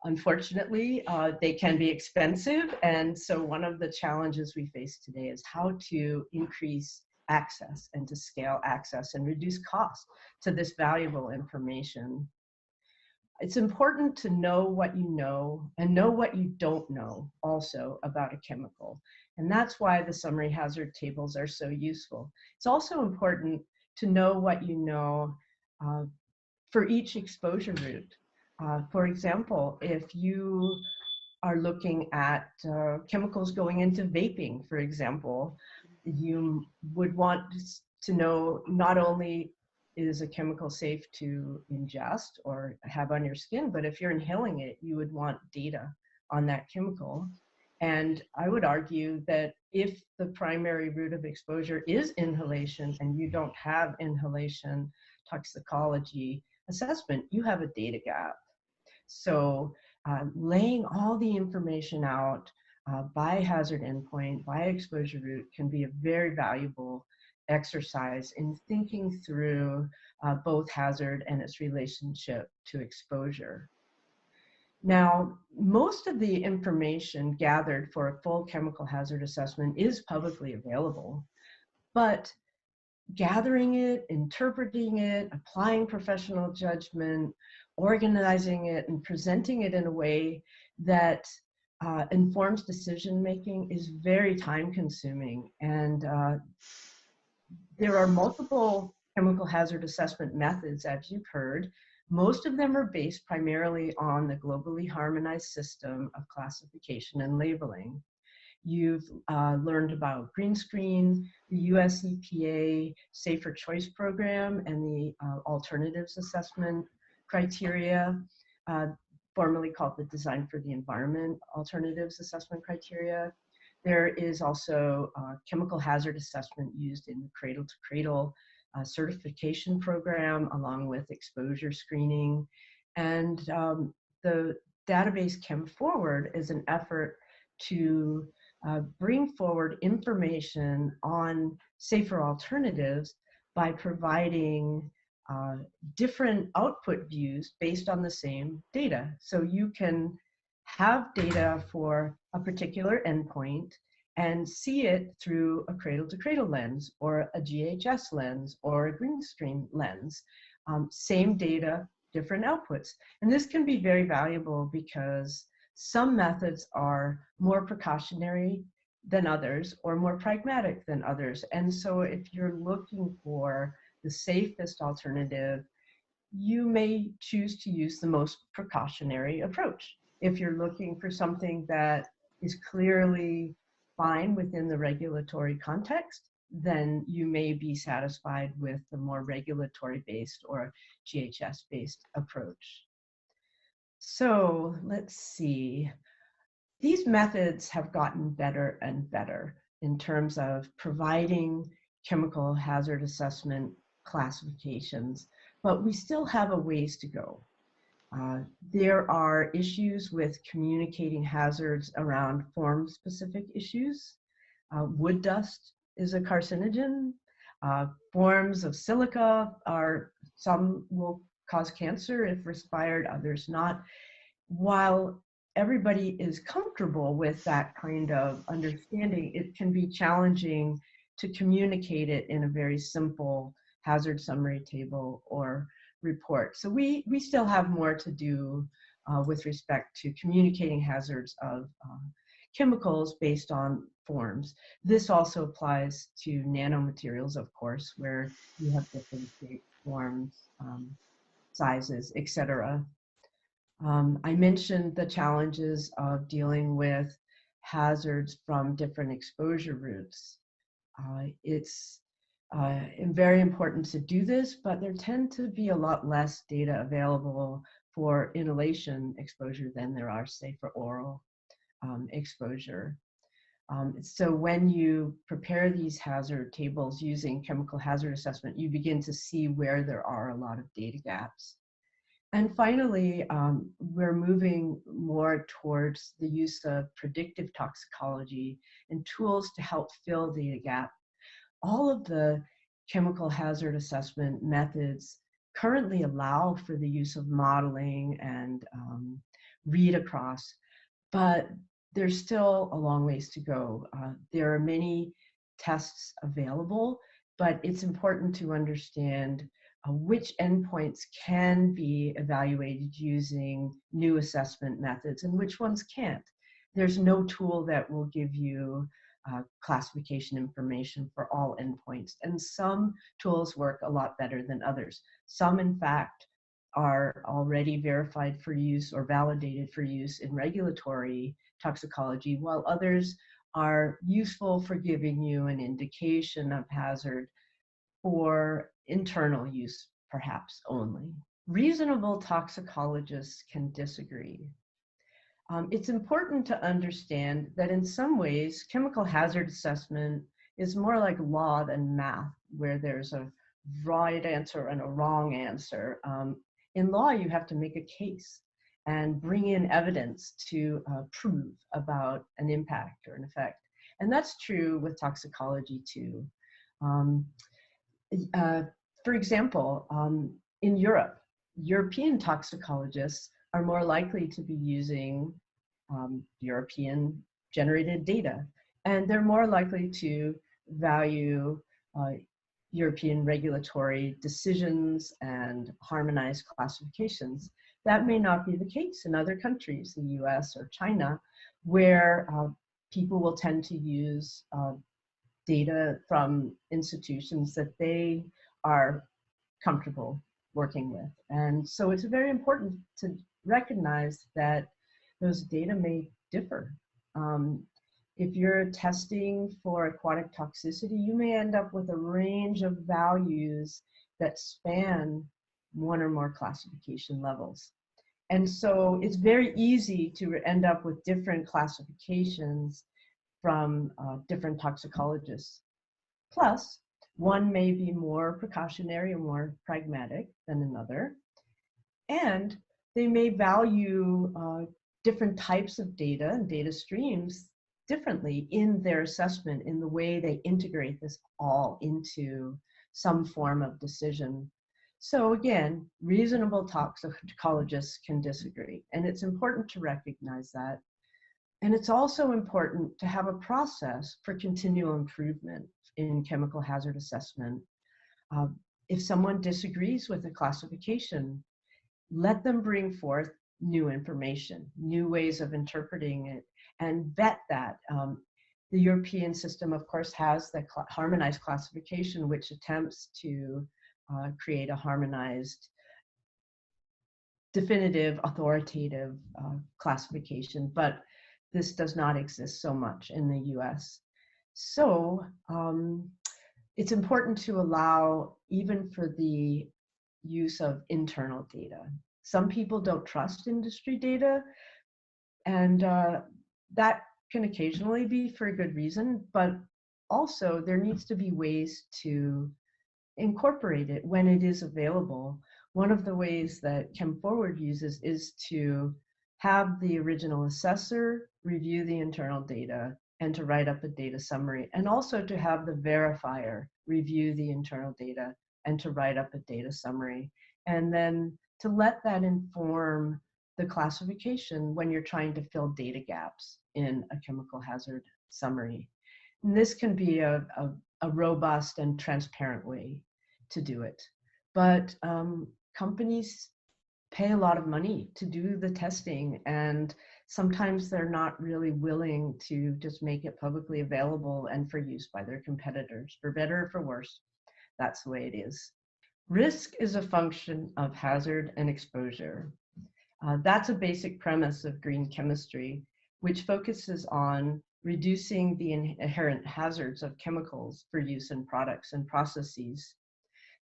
Unfortunately, they can be expensive, and so one of the challenges we face today is how to increase access and to scale access and reduce costs to this valuable information. It's important to know what you know and know what you don't know also about a chemical, and that's why the summary hazard tables are so useful. It's also important to know what you know for each exposure route. For example, if you are looking at chemicals going into vaping, for example, you would want to know not only is a chemical safe to ingest or have on your skin, but if you're inhaling it, you would want data on that chemical. And I would argue that if the primary route of exposure is inhalation and you don't have inhalation toxicology assessment, you have a data gap. So laying all the information out by hazard endpoint, by exposure route can be a very valuable exercise in thinking through both hazard and its relationship to exposure. Now, most of the information gathered for a full chemical hazard assessment is publicly available, but gathering it, interpreting it, applying professional judgment, organizing it, and presenting it in a way that informs decision making is very time consuming. And there are multiple chemical hazard assessment methods, as you've heard. Most of them are based primarily on the globally harmonized system of classification and labeling. You've learned about green screen, the US EPA Safer Choice Program, and the alternatives assessment criteria, formerly called the Design for the Environment alternatives assessment criteria. There is also chemical hazard assessment used in the cradle to cradle certification program, along with exposure screening. And the database Chem Forward is an effort to bring forward information on safer alternatives by providing different output views based on the same data. So you can have data for a particular endpoint and see it through a cradle-to-cradle lens or a GHS lens or a green screen lens. Same data, different outputs. And this can be very valuable because some methods are more precautionary than others or more pragmatic than others. And so if you're looking for the safest alternative, you may choose to use the most precautionary approach. If you're looking for something that is clearly fine within the regulatory context, then you may be satisfied with the more regulatory-based or GHS-based approach. So let's see. These methods have gotten better and better in terms of providing chemical hazard assessment classifications, but we still have a ways to go. There are issues with communicating hazards around form-specific issues. Wood dust is a carcinogen. Forms of silica are, some will cause cancer if respired, others not. While everybody is comfortable with that kind of understanding, it can be challenging to communicate it in a very simple hazard summary table or report. So we still have more to do with respect to communicating hazards of chemicals based on forms. This also applies to nanomaterials, of course, where you have different shape, forms, sizes, etc. I mentioned the challenges of dealing with hazards from different exposure routes. It's very important to do this, but there tend to be a lot less data available for inhalation exposure than there are, say, for oral exposure. So when you prepare these hazard tables using chemical hazard assessment, you begin to see where there are a lot of data gaps. And finally, we're moving more towards the use of predictive toxicology and tools to help fill data gap. All of the chemical hazard assessment methods currently allow for the use of modeling and read across, but there's still a long ways to go. There are many tests available, but it's important to understand which endpoints can be evaluated using new assessment methods and which ones can't. There's no tool that will give you classification information for all endpoints, and some tools work a lot better than others. Some, in fact, are already verified for use or validated for use in regulatory toxicology, while others are useful for giving you an indication of hazard for internal use, perhaps only. Reasonable toxicologists can disagree. It's important to understand that in some ways, chemical hazard assessment is more like law than math, where there's a right answer and a wrong answer. In law, you have to make a case. and bring in evidence to prove about an impact or an effect. And that's true with toxicology too. Um, uh, for example, in Europe, European toxicologists are more likely to be using European generated data, and they're more likely to value European regulatory decisions and harmonized classifications. That may not be the case in other countries, the US or China, where people will tend to use data from institutions that they are comfortable working with. And so it's very important to recognize that those data may differ. If you're testing for aquatic toxicity, you may end up with a range of values that span one or more classification levels. And so it's very easy to end up with different classifications from different toxicologists. Plus, one may be more precautionary or more pragmatic than another. And they may value different types of data and data streams differently in their assessment, in the way they integrate this all into some form of decision. So again, reasonable toxicologists can disagree, and it's important to recognize that. And it's also important to have a process for continual improvement in chemical hazard assessment. If someone disagrees with a classification, let them bring forth new information, new ways of interpreting it, and vet that. The European system, of course, has the harmonized classification, which attempts to create a harmonized, definitive, authoritative classification, but this does not exist so much in the US. So it's important to allow, even for the use of internal data. Some people don't trust industry data, and that can occasionally be for a good reason, but also there needs to be ways to incorporate it when it is available. One of the ways that ChemForward uses is to have the original assessor review the internal data and to write up a data summary, and also to have the verifier review the internal data and to write up a data summary, and then to let that inform the classification when you're trying to fill data gaps in a chemical hazard summary. And this can be a robust and transparent way to do it. But companies pay a lot of money to do the testing, and sometimes they're not really willing to just make it publicly available and for use by their competitors, for better or for worse. That's the way it is. Risk is a function of hazard and exposure. That's a basic premise of green chemistry, which focuses on reducing the inherent hazards of chemicals for use in products and processes.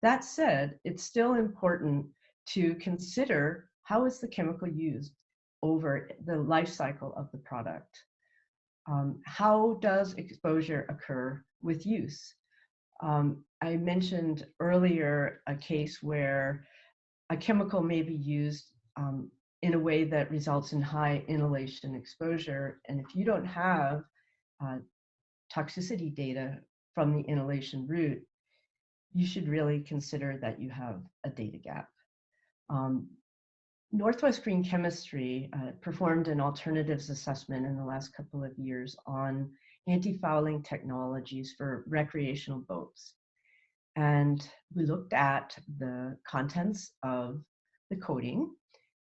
That said, it's still important to consider how is the chemical used over the life cycle of the product. How does exposure occur with use? I mentioned earlier a case where a chemical may be used in a way that results in high inhalation exposure. And if you don't have toxicity data from the inhalation route, you should really consider that you have a data gap. Northwest Green Chemistry performed an alternatives assessment in the last couple of years on anti-fouling technologies for recreational boats. And we looked at the contents of the coating,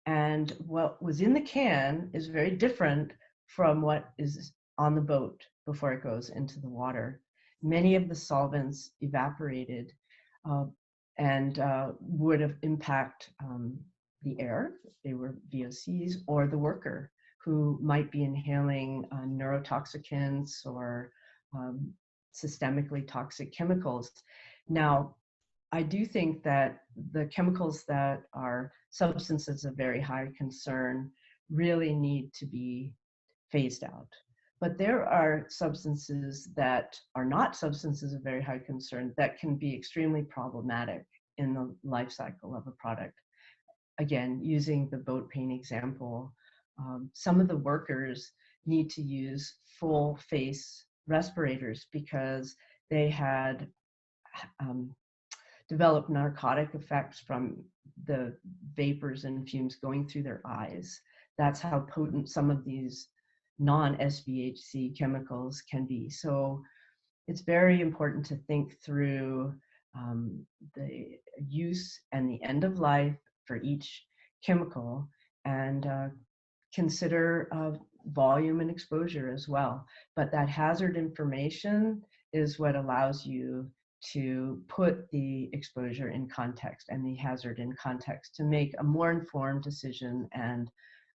and what was in the can is very different from what is on the boat before it goes into the water. Many of the solvents evaporated and would have impact the air, if they were VOCs, or the worker who might be inhaling neurotoxicants or systemically toxic chemicals. Now, I do think that the chemicals that are substances of very high concern really need to be phased out. But there are substances that are not substances of very high concern that can be extremely problematic in the life cycle of a product. again, using the boat paint example, some of the workers need to use full face respirators because they had developed narcotic effects from the vapors and fumes going through their eyes. That's how potent some of these non-SVHC chemicals can be. So it's very important to think through the use and the end of life for each chemical, and consider volume and exposure as well. But that hazard information is what allows you to put the exposure in context and the hazard in context to make a more informed decision and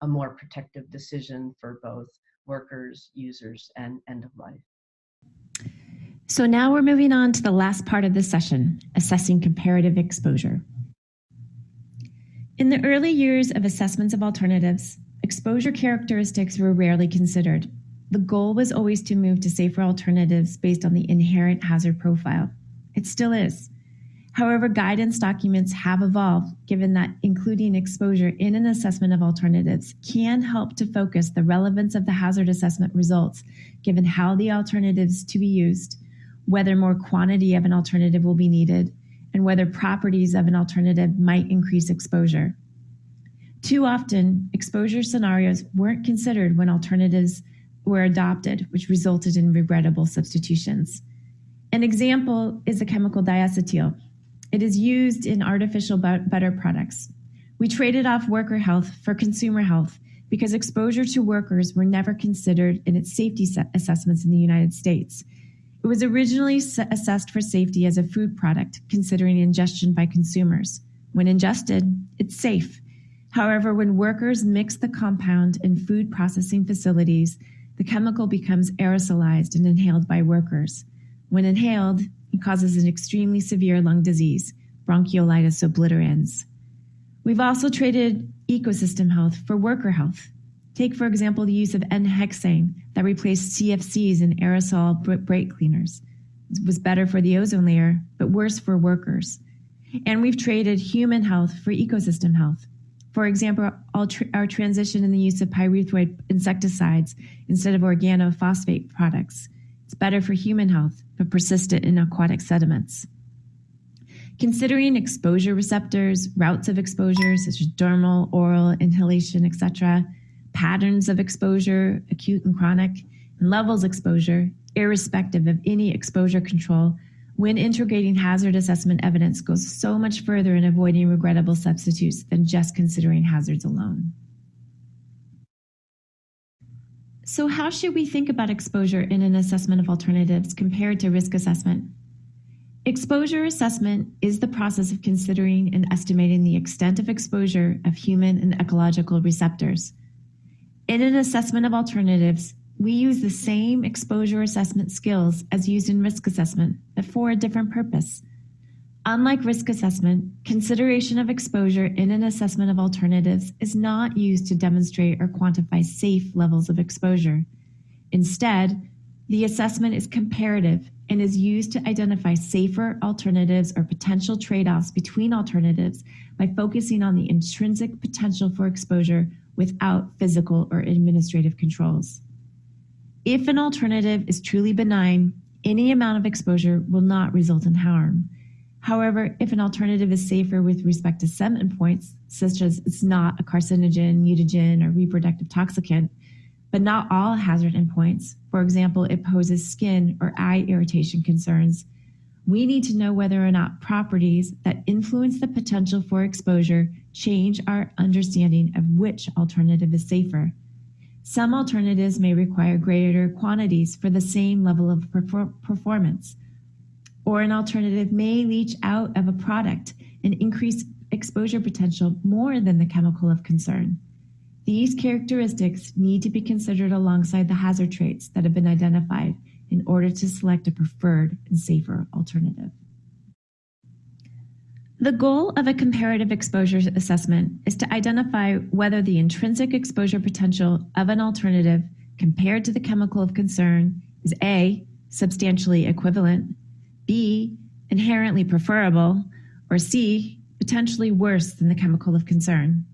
a more protective decision for both workers, users, and end of life. So now we're moving on to the last part of this session, assessing comparative exposure. In the early years of assessments of alternatives, exposure characteristics were rarely considered. The goal was always to move to safer alternatives based on the inherent hazard profile. It still is. However, guidance documents have evolved, given that including exposure in an assessment of alternatives can help to focus the relevance of the hazard assessment results, given how the alternatives to be used, whether more quantity of an alternative will be needed, and whether properties of an alternative might increase exposure. Too often, exposure scenarios weren't considered when alternatives were adopted, which resulted in regrettable substitutions. An example is the chemical diacetyl. It is used in artificial butter products. We traded off worker health for consumer health because exposure to workers were never considered in its safety assessments in the United States. It was originally assessed for safety as a food product, considering ingestion by consumers. When ingested, it's safe. However, when workers mix the compound in food processing facilities, the chemical becomes aerosolized and inhaled by workers. When inhaled, it causes an extremely severe lung disease, bronchiolitis obliterans. We've also traded ecosystem health for worker health. Take, for example, the use of N-hexane that replaced CFCs in aerosol brake cleaners. It was better for the ozone layer, but worse for workers. And we've traded human health for ecosystem health. For example, our transition in the use of pyrethroid insecticides instead of organophosphate products. It's better for human health, but persistent in aquatic sediments. Considering exposure receptors, routes of exposure, such as dermal, oral, inhalation, etc., patterns of exposure, acute and chronic, and levels exposure, irrespective of any exposure control, when integrating hazard assessment evidence goes so much further in avoiding regrettable substitutes than just considering hazards alone. So how should we think about exposure in an assessment of alternatives compared to risk assessment? Exposure assessment is the process of considering and estimating the extent of exposure of human and ecological receptors. In an assessment of alternatives, we use the same exposure assessment skills as used in risk assessment, but for a different purpose. Unlike risk assessment, consideration of exposure in an assessment of alternatives is not used to demonstrate or quantify safe levels of exposure. Instead, the assessment is comparative and is used to identify safer alternatives or potential trade-offs between alternatives by focusing on the intrinsic potential for exposure without physical or administrative controls. If an alternative is truly benign, any amount of exposure will not result in harm. However, if an alternative is safer with respect to some endpoints, such as it's not a carcinogen, mutagen, or reproductive toxicant, but not all hazard endpoints, for example, it poses skin or eye irritation concerns, we need to know whether or not properties that influence the potential for exposure change our understanding of which alternative is safer. Some alternatives may require greater quantities for the same level of performance, or an alternative may leach out of a product and increase exposure potential more than the chemical of concern. These characteristics need to be considered alongside the hazard traits that have been identified in order to select a preferred and safer alternative. The goal of a comparative exposure assessment is to identify whether the intrinsic exposure potential of an alternative compared to the chemical of concern is A, substantially equivalent, B, inherently preferable, or C, potentially worse than the chemical of concern.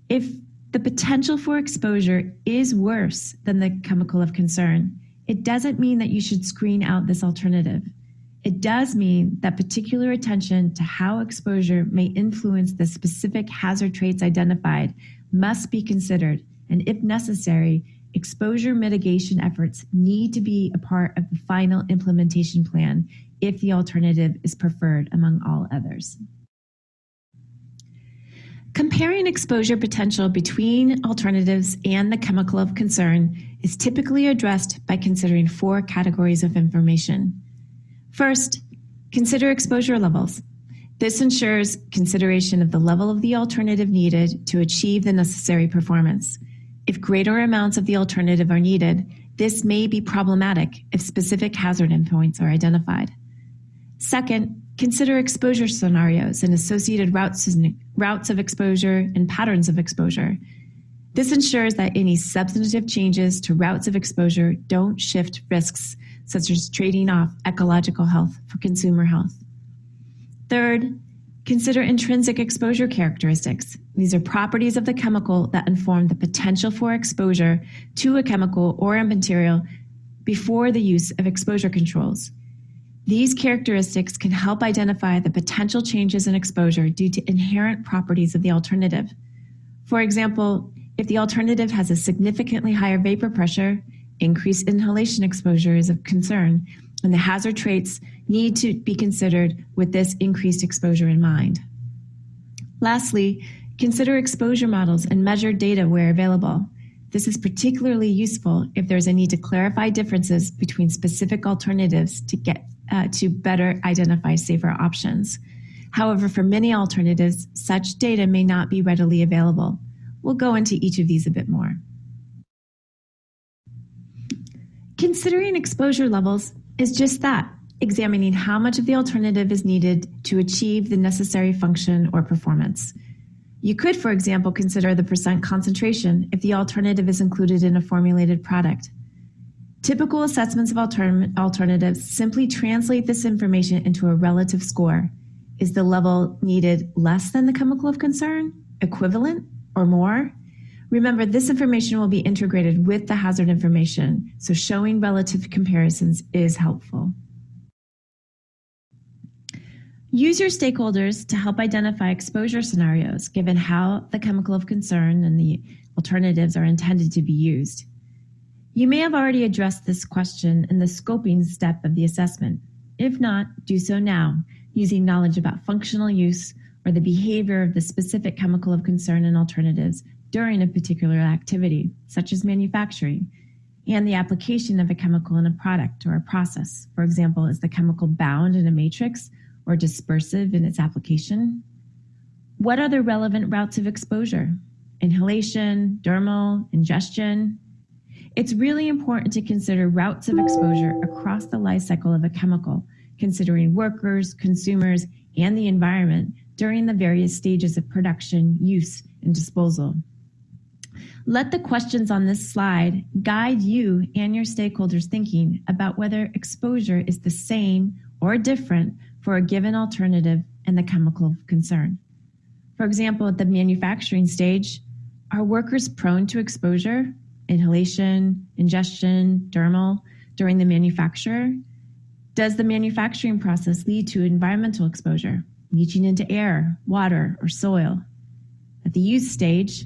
If the potential for exposure is worse than the chemical of concern, it doesn't mean that you should screen out this alternative. It does mean that particular attention to how exposure may influence the specific hazard traits identified must be considered, and if necessary, exposure mitigation efforts need to be a part of the final implementation plan if the alternative is preferred among all others. Comparing exposure potential between alternatives and the chemical of concern is typically addressed by considering 4 categories of information. First, consider exposure levels. This ensures consideration of the level of the alternative needed to achieve the necessary performance. If greater amounts of the alternative are needed, this may be problematic if specific hazard endpoints are identified. Second, consider exposure scenarios and associated routes of exposure and patterns of exposure. This ensures that any substantive changes to routes of exposure don't shift risks, such as trading off ecological health for consumer health. Third, consider intrinsic exposure characteristics. These are properties of the chemical that inform the potential for exposure to a chemical or a material before the use of exposure controls. These characteristics can help identify the potential changes in exposure due to inherent properties of the alternative. For example, if the alternative has a significantly higher vapor pressure, increased inhalation exposure is of concern, and the hazard traits need to be considered with this increased exposure in mind. Lastly, consider exposure models and measured data where available. This is particularly useful if there's a need to clarify differences between specific alternatives to better identify safer options. However, for many alternatives, such data may not be readily available. We'll go into each of these a bit more. Considering exposure levels is just that, examining how much of the alternative is needed to achieve the necessary function or performance. You could, for example, consider the % concentration if the alternative is included in a formulated product. Typical assessments of alternatives simply translate this information into a relative score. Is the level needed less than the chemical of concern, equivalent, or more? Remember, this information will be integrated with the hazard information, so showing relative comparisons is helpful. Use your stakeholders to help identify exposure scenarios, given how the chemical of concern and the alternatives are intended to be used. You may have already addressed this question in the scoping step of the assessment. If not, do so now, using knowledge about functional use or the behavior of the specific chemical of concern and alternatives during a particular activity, such as manufacturing, and the application of a chemical in a product or a process. For example, is the chemical bound in a matrix or dispersive in its application? What are the relevant routes of exposure? Inhalation, dermal, ingestion? It's really important to consider routes of exposure across the life cycle of a chemical, considering workers, consumers, and the environment during the various stages of production, use, and disposal. Let the questions on this slide guide you and your stakeholders' thinking about whether exposure is the same or different for a given alternative and the chemical of concern. For example, at the manufacturing stage, are workers prone to exposure, inhalation, ingestion, dermal during the manufacture? Does the manufacturing process lead to environmental exposure, leaching into air, water, or soil? At the use stage,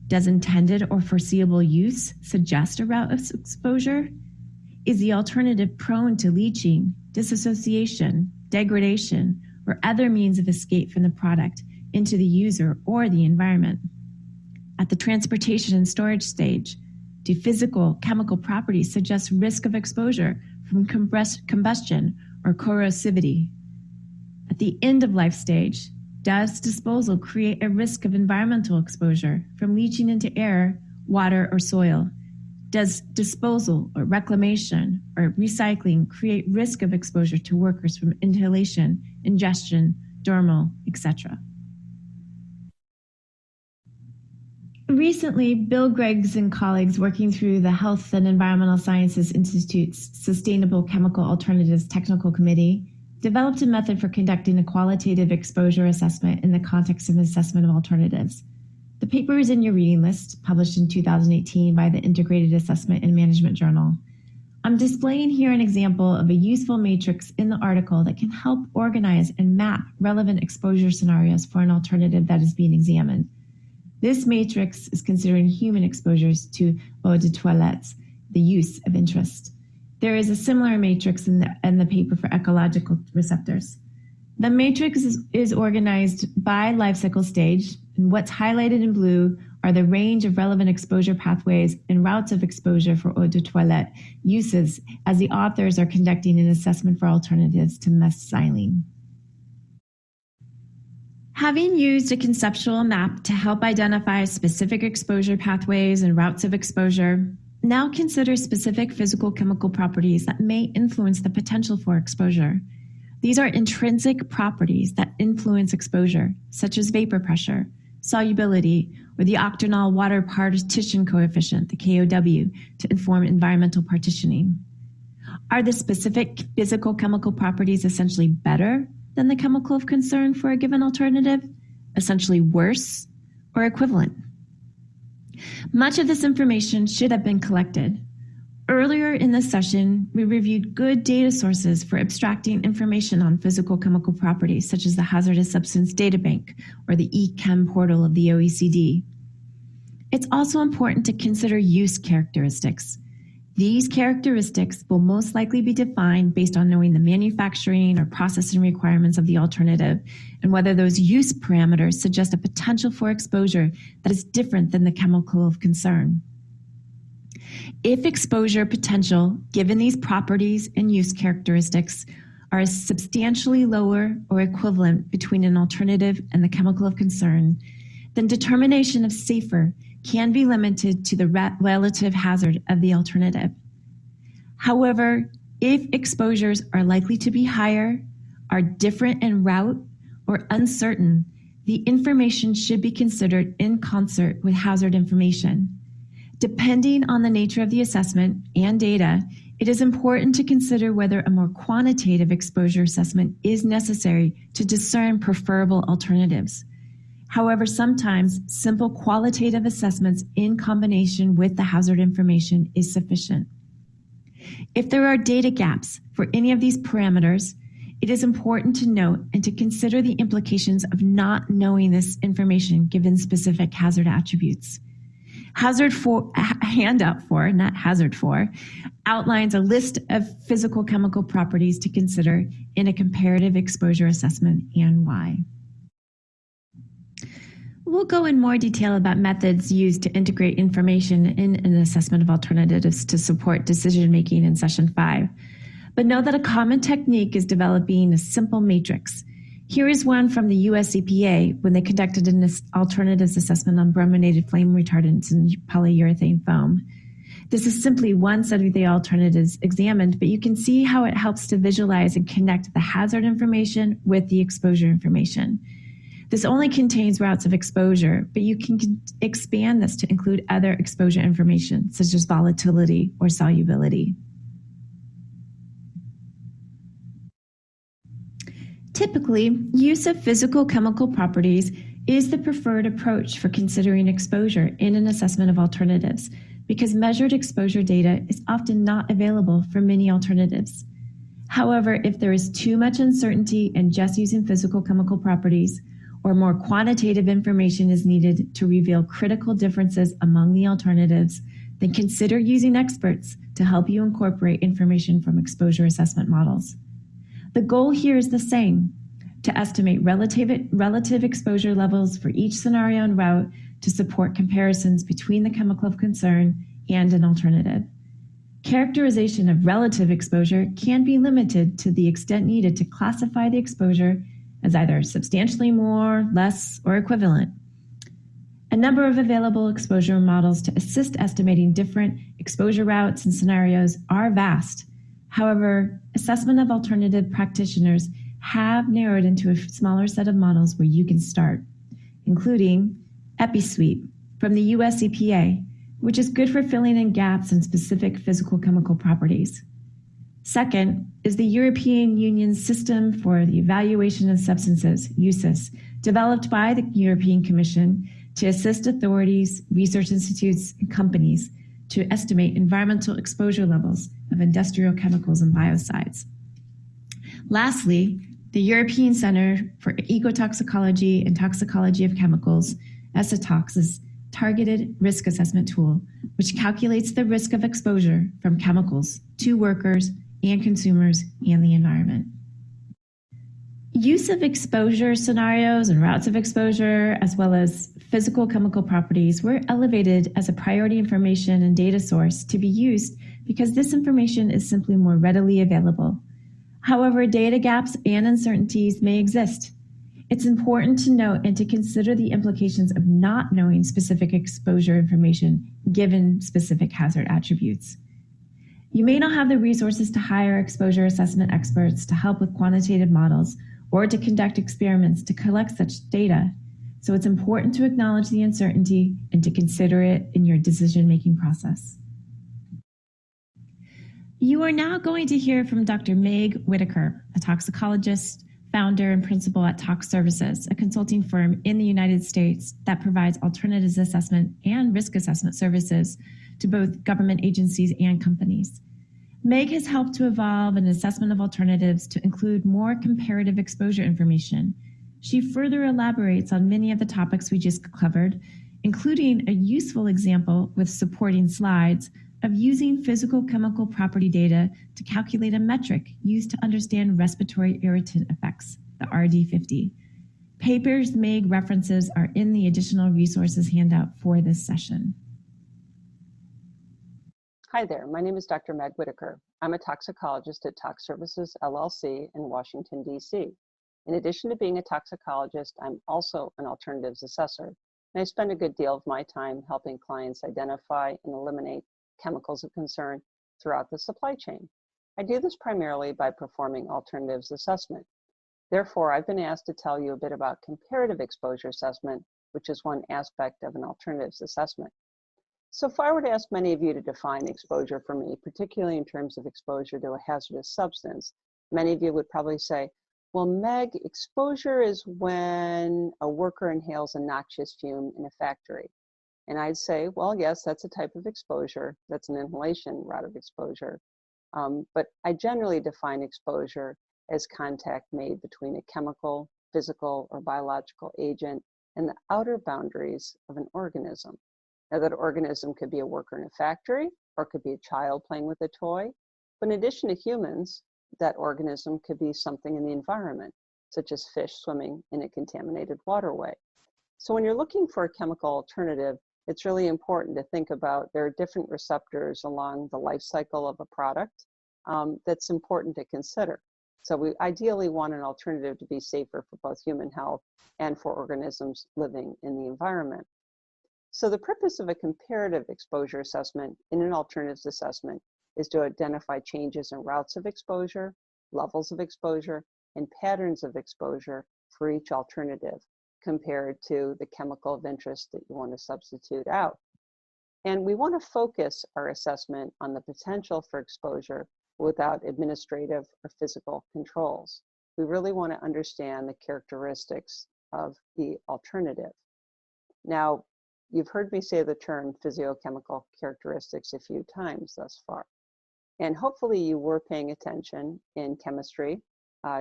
does intended or foreseeable use suggest a route of exposure? Is the alternative prone to leaching, disassociation, degradation, or other means of escape from the product into the user or the environment? At the transportation and storage stage, do physical, chemical properties suggest risk of exposure from combustion or corrosivity? At the end of life stage, does disposal create a risk of environmental exposure from leaching into air, water, or soil? Does disposal or reclamation or recycling create risk of exposure to workers from inhalation, ingestion, dermal, etc.? Recently, Bill Greggs and colleagues working through the Health and Environmental Sciences Institute's Sustainable Chemical Alternatives Technical Committee developed a method for conducting a qualitative exposure assessment in the context of an assessment of alternatives. The paper is in your reading list, published in 2018 by the Integrated Assessment and Management Journal. I'm displaying here an example of a useful matrix in the article that can help organize and map relevant exposure scenarios for an alternative that is being examined. This matrix is considering human exposures to eau de toilette, the use of interest. There is a similar matrix in the paper for ecological receptors. The matrix is organized by life cycle stage, and what's highlighted in blue are the range of relevant exposure pathways and routes of exposure for eau de toilette uses as the authors are conducting an assessment for alternatives to methylene. Having used a conceptual map to help identify specific exposure pathways and routes of exposure, now consider specific physical chemical properties that may influence the potential for exposure. These are intrinsic properties that influence exposure, such as vapor pressure, solubility, or the octanol water partition coefficient, the KOW, to inform environmental partitioning. Are the specific physical chemical properties essentially better than the chemical of concern for a given alternative, essentially worse, or equivalent? Much of this information should have been collected. Earlier in this session, we reviewed good data sources for abstracting information on physical chemical properties, such as the Hazardous Substance Data Bank or the eChem portal of the OECD. It's also important to consider use characteristics. These characteristics will most likely be defined based on knowing the manufacturing or processing requirements of the alternative and whether those use parameters suggest a potential for exposure that is different than the chemical of concern. If exposure potential, given these properties and use characteristics, are substantially lower or equivalent between an alternative and the chemical of concern, then determination of safer can be limited to the relative hazard of the alternative. However, if exposures are likely to be higher, are different in route, or uncertain, the information should be considered in concert with hazard information. Depending on the nature of the assessment and data, it is important to consider whether a more quantitative exposure assessment is necessary to discern preferable alternatives. However, sometimes simple qualitative assessments in combination with the hazard information is sufficient. If there are data gaps for any of these parameters, it is important to note and to consider the implications of not knowing this information given specific hazard attributes. Handout 4, not hazard 4, outlines a list of physical chemical properties to consider in a comparative exposure assessment and why. We'll go in more detail about methods used to integrate information in an assessment of alternatives to support decision-making in session 5. But know that a common technique is developing a simple matrix. Here is one from the US EPA when they conducted an alternatives assessment on brominated flame retardants and polyurethane foam. This is simply one set of the alternatives examined, but you can see how it helps to visualize and connect the hazard information with the exposure information. This only contains routes of exposure, but you can expand this to include other exposure information, such as volatility or solubility. Typically, use of physical chemical properties is the preferred approach for considering exposure in an assessment of alternatives, because measured exposure data is often not available for many alternatives. However, if there is too much uncertainty in just using physical chemical properties, or more quantitative information is needed to reveal critical differences among the alternatives, then consider using experts to help you incorporate information from exposure assessment models. The goal here is the same, to estimate relative exposure levels for each scenario and route to support comparisons between the chemical of concern and an alternative. Characterization of relative exposure can be limited to the extent needed to classify the exposure as either substantially more, less, or equivalent. A number of available exposure models to assist estimating different exposure routes and scenarios are vast. However, assessment of alternative practitioners have narrowed into a smaller set of models where you can start, including EpiSuite from the US EPA, which is good for filling in gaps in specific physical chemical properties. Second is the European Union's System for the Evaluation of Substances, USIS, developed by the European Commission to assist authorities, research institutes, and companies to estimate environmental exposure levels of industrial chemicals and biocides. Lastly, the European Center for Ecotoxicology and Toxicology of Chemicals, ESATOX's targeted risk assessment tool, which calculates the risk of exposure from chemicals to workers and consumers and the environment. Use of exposure scenarios and routes of exposure, as well as physical chemical properties, were elevated as a priority information and data source to be used because this information is simply more readily available. However, data gaps and uncertainties may exist. It's important to note and to consider the implications of not knowing specific exposure information given specific hazard attributes. You may not have the resources to hire exposure assessment experts to help with quantitative models or to conduct experiments to collect such data, so it's important to acknowledge the uncertainty and to consider it in your decision-making process. You are now going to hear from Dr. Meg Whitaker, a toxicologist, founder and principal at Tox Services, a consulting firm in the United States that provides alternatives assessment and risk assessment services to both government agencies and companies. Meg has helped to evolve an assessment of alternatives to include more comparative exposure information. She further elaborates on many of the topics we just covered, including a useful example with supporting slides of using physical chemical property data to calculate a metric used to understand respiratory irritant effects, the RD50. Papers Meg references are in the additional resources handout for this session. Hi there, my name is Dr. Meg Whitaker. I'm a toxicologist at Tox Services, LLC in Washington, D.C. In addition to being a toxicologist, I'm also an alternatives assessor, and I spend a good deal of my time helping clients identify and eliminate chemicals of concern throughout the supply chain. I do this primarily by performing alternatives assessment. Therefore, I've been asked to tell you a bit about comparative exposure assessment, which is one aspect of an alternatives assessment. So if I were to ask many of you to define exposure for me, particularly in terms of exposure to a hazardous substance, many of you would probably say, well, Meg, exposure is when a worker inhales a noxious fume in a factory. And I'd say, well, yes, that's a type of exposure. That's an inhalation route of exposure. But I generally define exposure as contact made between a chemical, physical, or biological agent and the outer boundaries of an organism. Now, that organism could be a worker in a factory, or it could be a child playing with a toy. But in addition to humans, that organism could be something in the environment, such as fish swimming in a contaminated waterway. So when you're looking for a chemical alternative, it's really important to think about there are different receptors along the life cycle of a product that's important to consider. So we ideally want an alternative to be safer for both human health and for organisms living in the environment. So the purpose of a comparative exposure assessment in an alternatives assessment is to identify changes in routes of exposure, levels of exposure, and patterns of exposure for each alternative compared to the chemical of interest that you want to substitute out. And we want to focus our assessment on the potential for exposure without administrative or physical controls. We really want to understand the characteristics of the alternative. Now, you've heard me say the term physiochemical characteristics a few times thus far. And hopefully you were paying attention in chemistry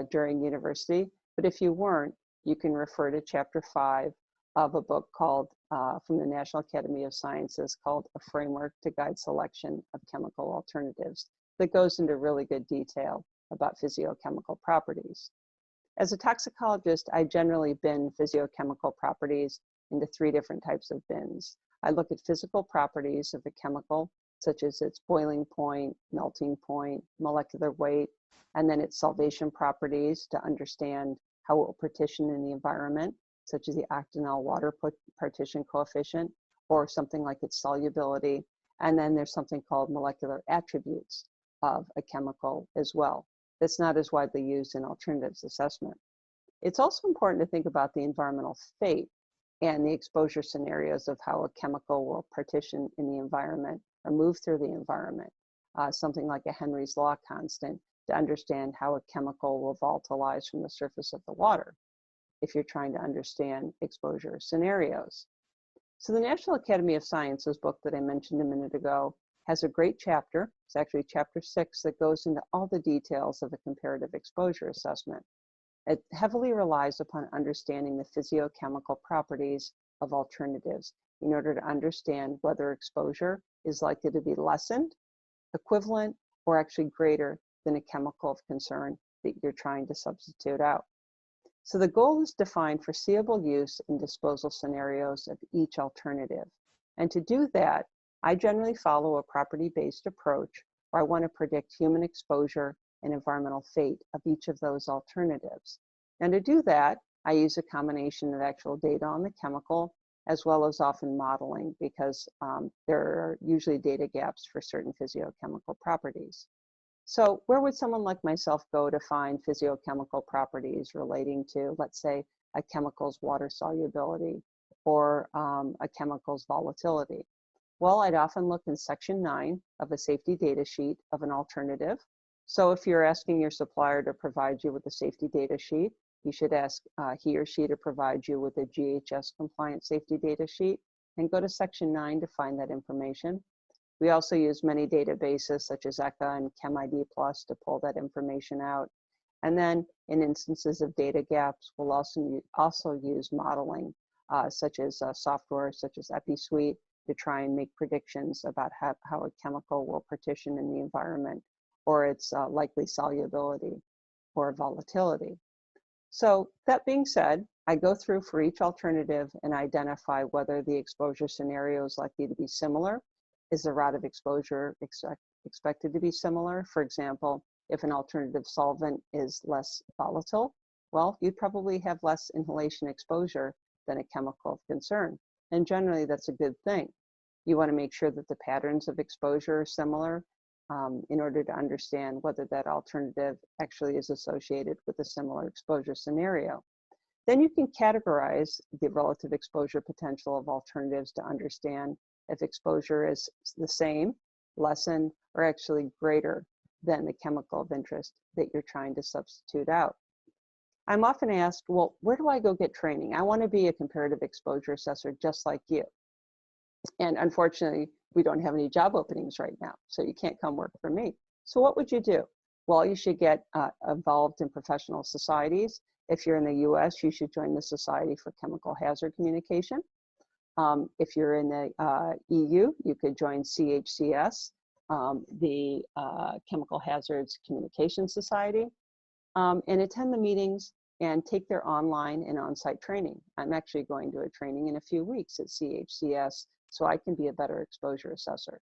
during university, but if you weren't, you can refer to chapter 5 of a book called, from the National Academy of Sciences, called A Framework to Guide Selection of Chemical Alternatives, that goes into really good detail about physiochemical properties. As a toxicologist, I generally bin physiochemical properties into 3 different types of bins. I look at physical properties of a chemical, such as its boiling point, melting point, molecular weight, and then its solvation properties to understand how it will partition in the environment, such as the octanol water partition coefficient, or something like its solubility. And then there's something called molecular attributes of a chemical as well. That's not as widely used in alternatives assessment. It's also important to think about the environmental fate and the exposure scenarios of how a chemical will partition in the environment or move through the environment. something like a Henry's Law constant to understand how a chemical will volatilize from the surface of the water if you're trying to understand exposure scenarios. So the National Academy of Sciences book that I mentioned a minute ago has a great chapter. It's actually chapter 6 that goes into all the details of a comparative exposure assessment. It heavily relies upon understanding the physiochemical properties of alternatives in order to understand whether exposure is likely to be lessened, equivalent, or actually greater than a chemical of concern that you're trying to substitute out. So the goal is to find foreseeable use and disposal scenarios of each alternative. And to do that, I generally follow a property-based approach where I want to predict human exposure and environmental fate of each of those alternatives. And to do that, I use a combination of actual data on the chemical as well as often modeling, because there are usually data gaps for certain physiochemical properties. So where would someone like myself go to find physiochemical properties relating to, let's say, a chemical's water solubility or a chemical's volatility? Well, I'd often look in section 9 of a safety data sheet of an alternative. So if you're asking your supplier to provide you with a safety data sheet, you should ask he or she to provide you with a GHS compliant safety data sheet, and go to section 9 to find that information. We also use many databases such as ECHA and ChemID Plus to pull that information out. And then in instances of data gaps, we'll also use modeling such as software such as EpiSuite to try and make predictions about how a chemical will partition in the environment, or its likely solubility or volatility. So that being said, I go through for each alternative and identify whether the exposure scenario is likely to be similar. Is the route of exposure expected to be similar? For example, if an alternative solvent is less volatile, well, you'd probably have less inhalation exposure than a chemical of concern. And generally, that's a good thing. You want to make sure that the patterns of exposure are similar in order to understand whether that alternative actually is associated with a similar exposure scenario. Then you can categorize the relative exposure potential of alternatives to understand if exposure is the same, lessened, or actually greater than the chemical of interest that you're trying to substitute out. I'm often asked, well, where do I go get training? I want to be a comparative exposure assessor just like you. And unfortunately, we don't have any job openings right now, so you can't come work for me. So what would you do? Well, you should get involved in professional societies. If you're in the US, you should join the Society for Chemical Hazard Communication. If you're in the EU, you could join CHCS, the Chemical Hazards Communication Society, and attend the meetings and take their online and on-site training. I'm actually going to a training in a few weeks at CHCS so I can be a better exposure assessor.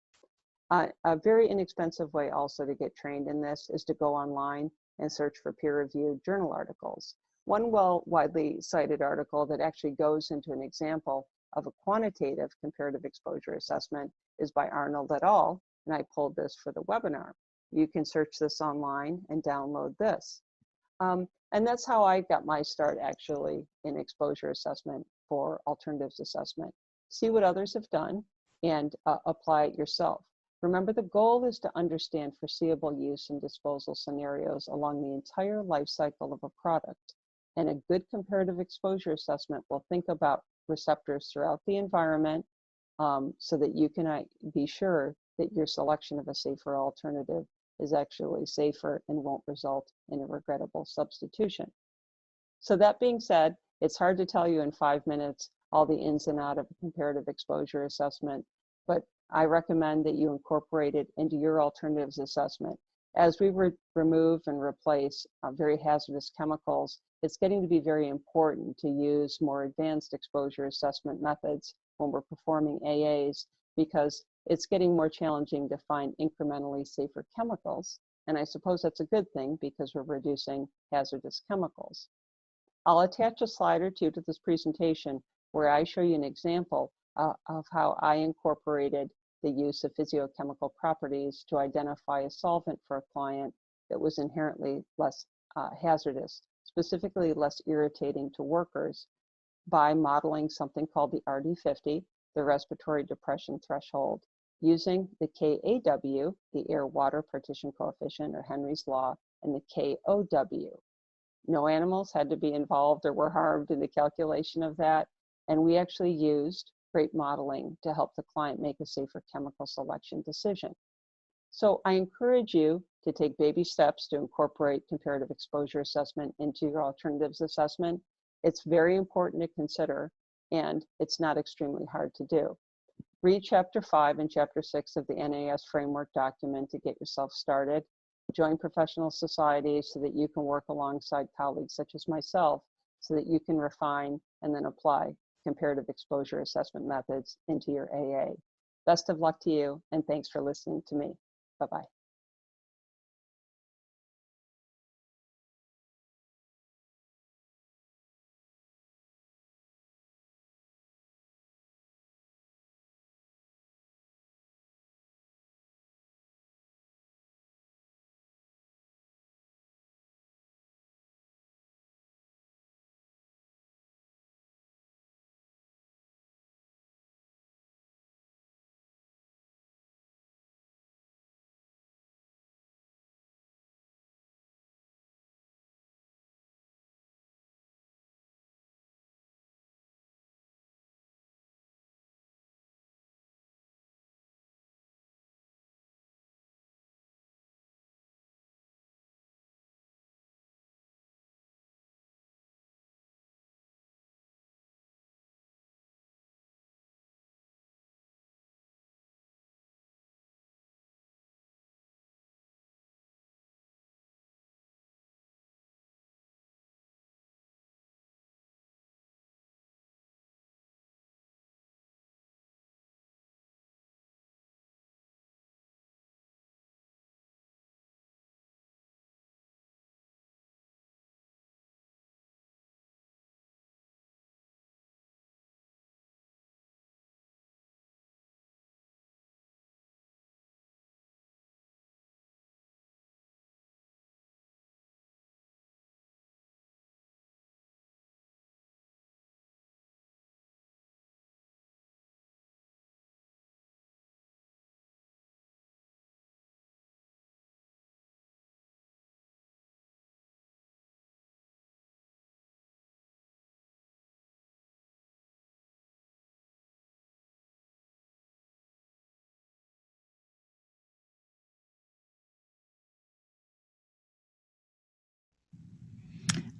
A very inexpensive way also to get trained in this is to go online and search for peer-reviewed journal articles. One widely cited article that actually goes into an example of a quantitative comparative exposure assessment is by Arnold et al., and I pulled this for the webinar. You can search this online and download this. And that's how I got my start actually in exposure assessment for alternatives assessment. See what others have done and apply it yourself. Remember, the goal is to understand foreseeable use and disposal scenarios along the entire life cycle of a product. And a good comparative exposure assessment will think about receptors throughout the environment so that you can be sure that your selection of a safer alternative is actually safer and won't result in a regrettable substitution. So that being said, it's hard to tell you in 5 minutes all the ins and outs of a comparative exposure assessment, but I recommend that you incorporate it into your alternatives assessment. As we remove and replace very hazardous chemicals, it's getting to be very important to use more advanced exposure assessment methods when we're performing AAs, because it's getting more challenging to find incrementally safer chemicals. And I suppose that's a good thing because we're reducing hazardous chemicals. I'll attach a slide or two to this presentation where I show you an example of how I incorporated the use of physiochemical properties to identify a solvent for a client that was inherently less hazardous, specifically less irritating to workers, by modeling something called the RD50, the respiratory depression threshold, using the KAW, the air-water partition coefficient, or Henry's law, and the KOW. No animals had to be involved or were harmed in the calculation of that, and we actually used great modeling to help the client make a safer chemical selection decision. So I encourage you to take baby steps to incorporate comparative exposure assessment into your alternatives assessment. It's very important to consider, and it's not extremely hard to do. Read Chapter 5 and Chapter 6 of the NAS framework document to get yourself started. Join professional societies so that you can work alongside colleagues such as myself so that you can refine and then apply comparative exposure assessment methods into your AA. Best of luck to you, and thanks for listening to me. Bye-bye.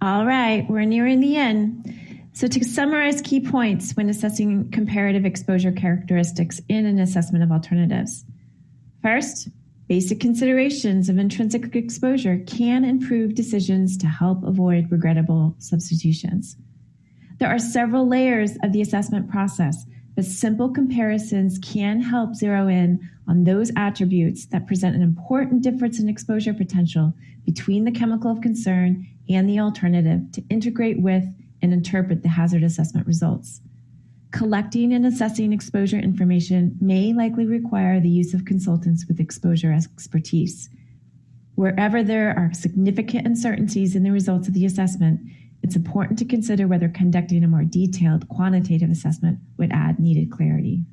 All right, we're nearing the end. So to summarize key points when assessing comparative exposure characteristics in an assessment of alternatives. First, basic considerations of intrinsic exposure can improve decisions to help avoid regrettable substitutions. There are several layers of the assessment process, but simple comparisons can help zero in on those attributes that present an important difference in exposure potential between the chemical of concern and the alternative to integrate with and interpret the hazard assessment results. Collecting and assessing exposure information may likely require the use of consultants with exposure expertise. Wherever there are significant uncertainties in the results of the assessment, it's important to consider whether conducting a more detailed quantitative assessment would add needed clarity.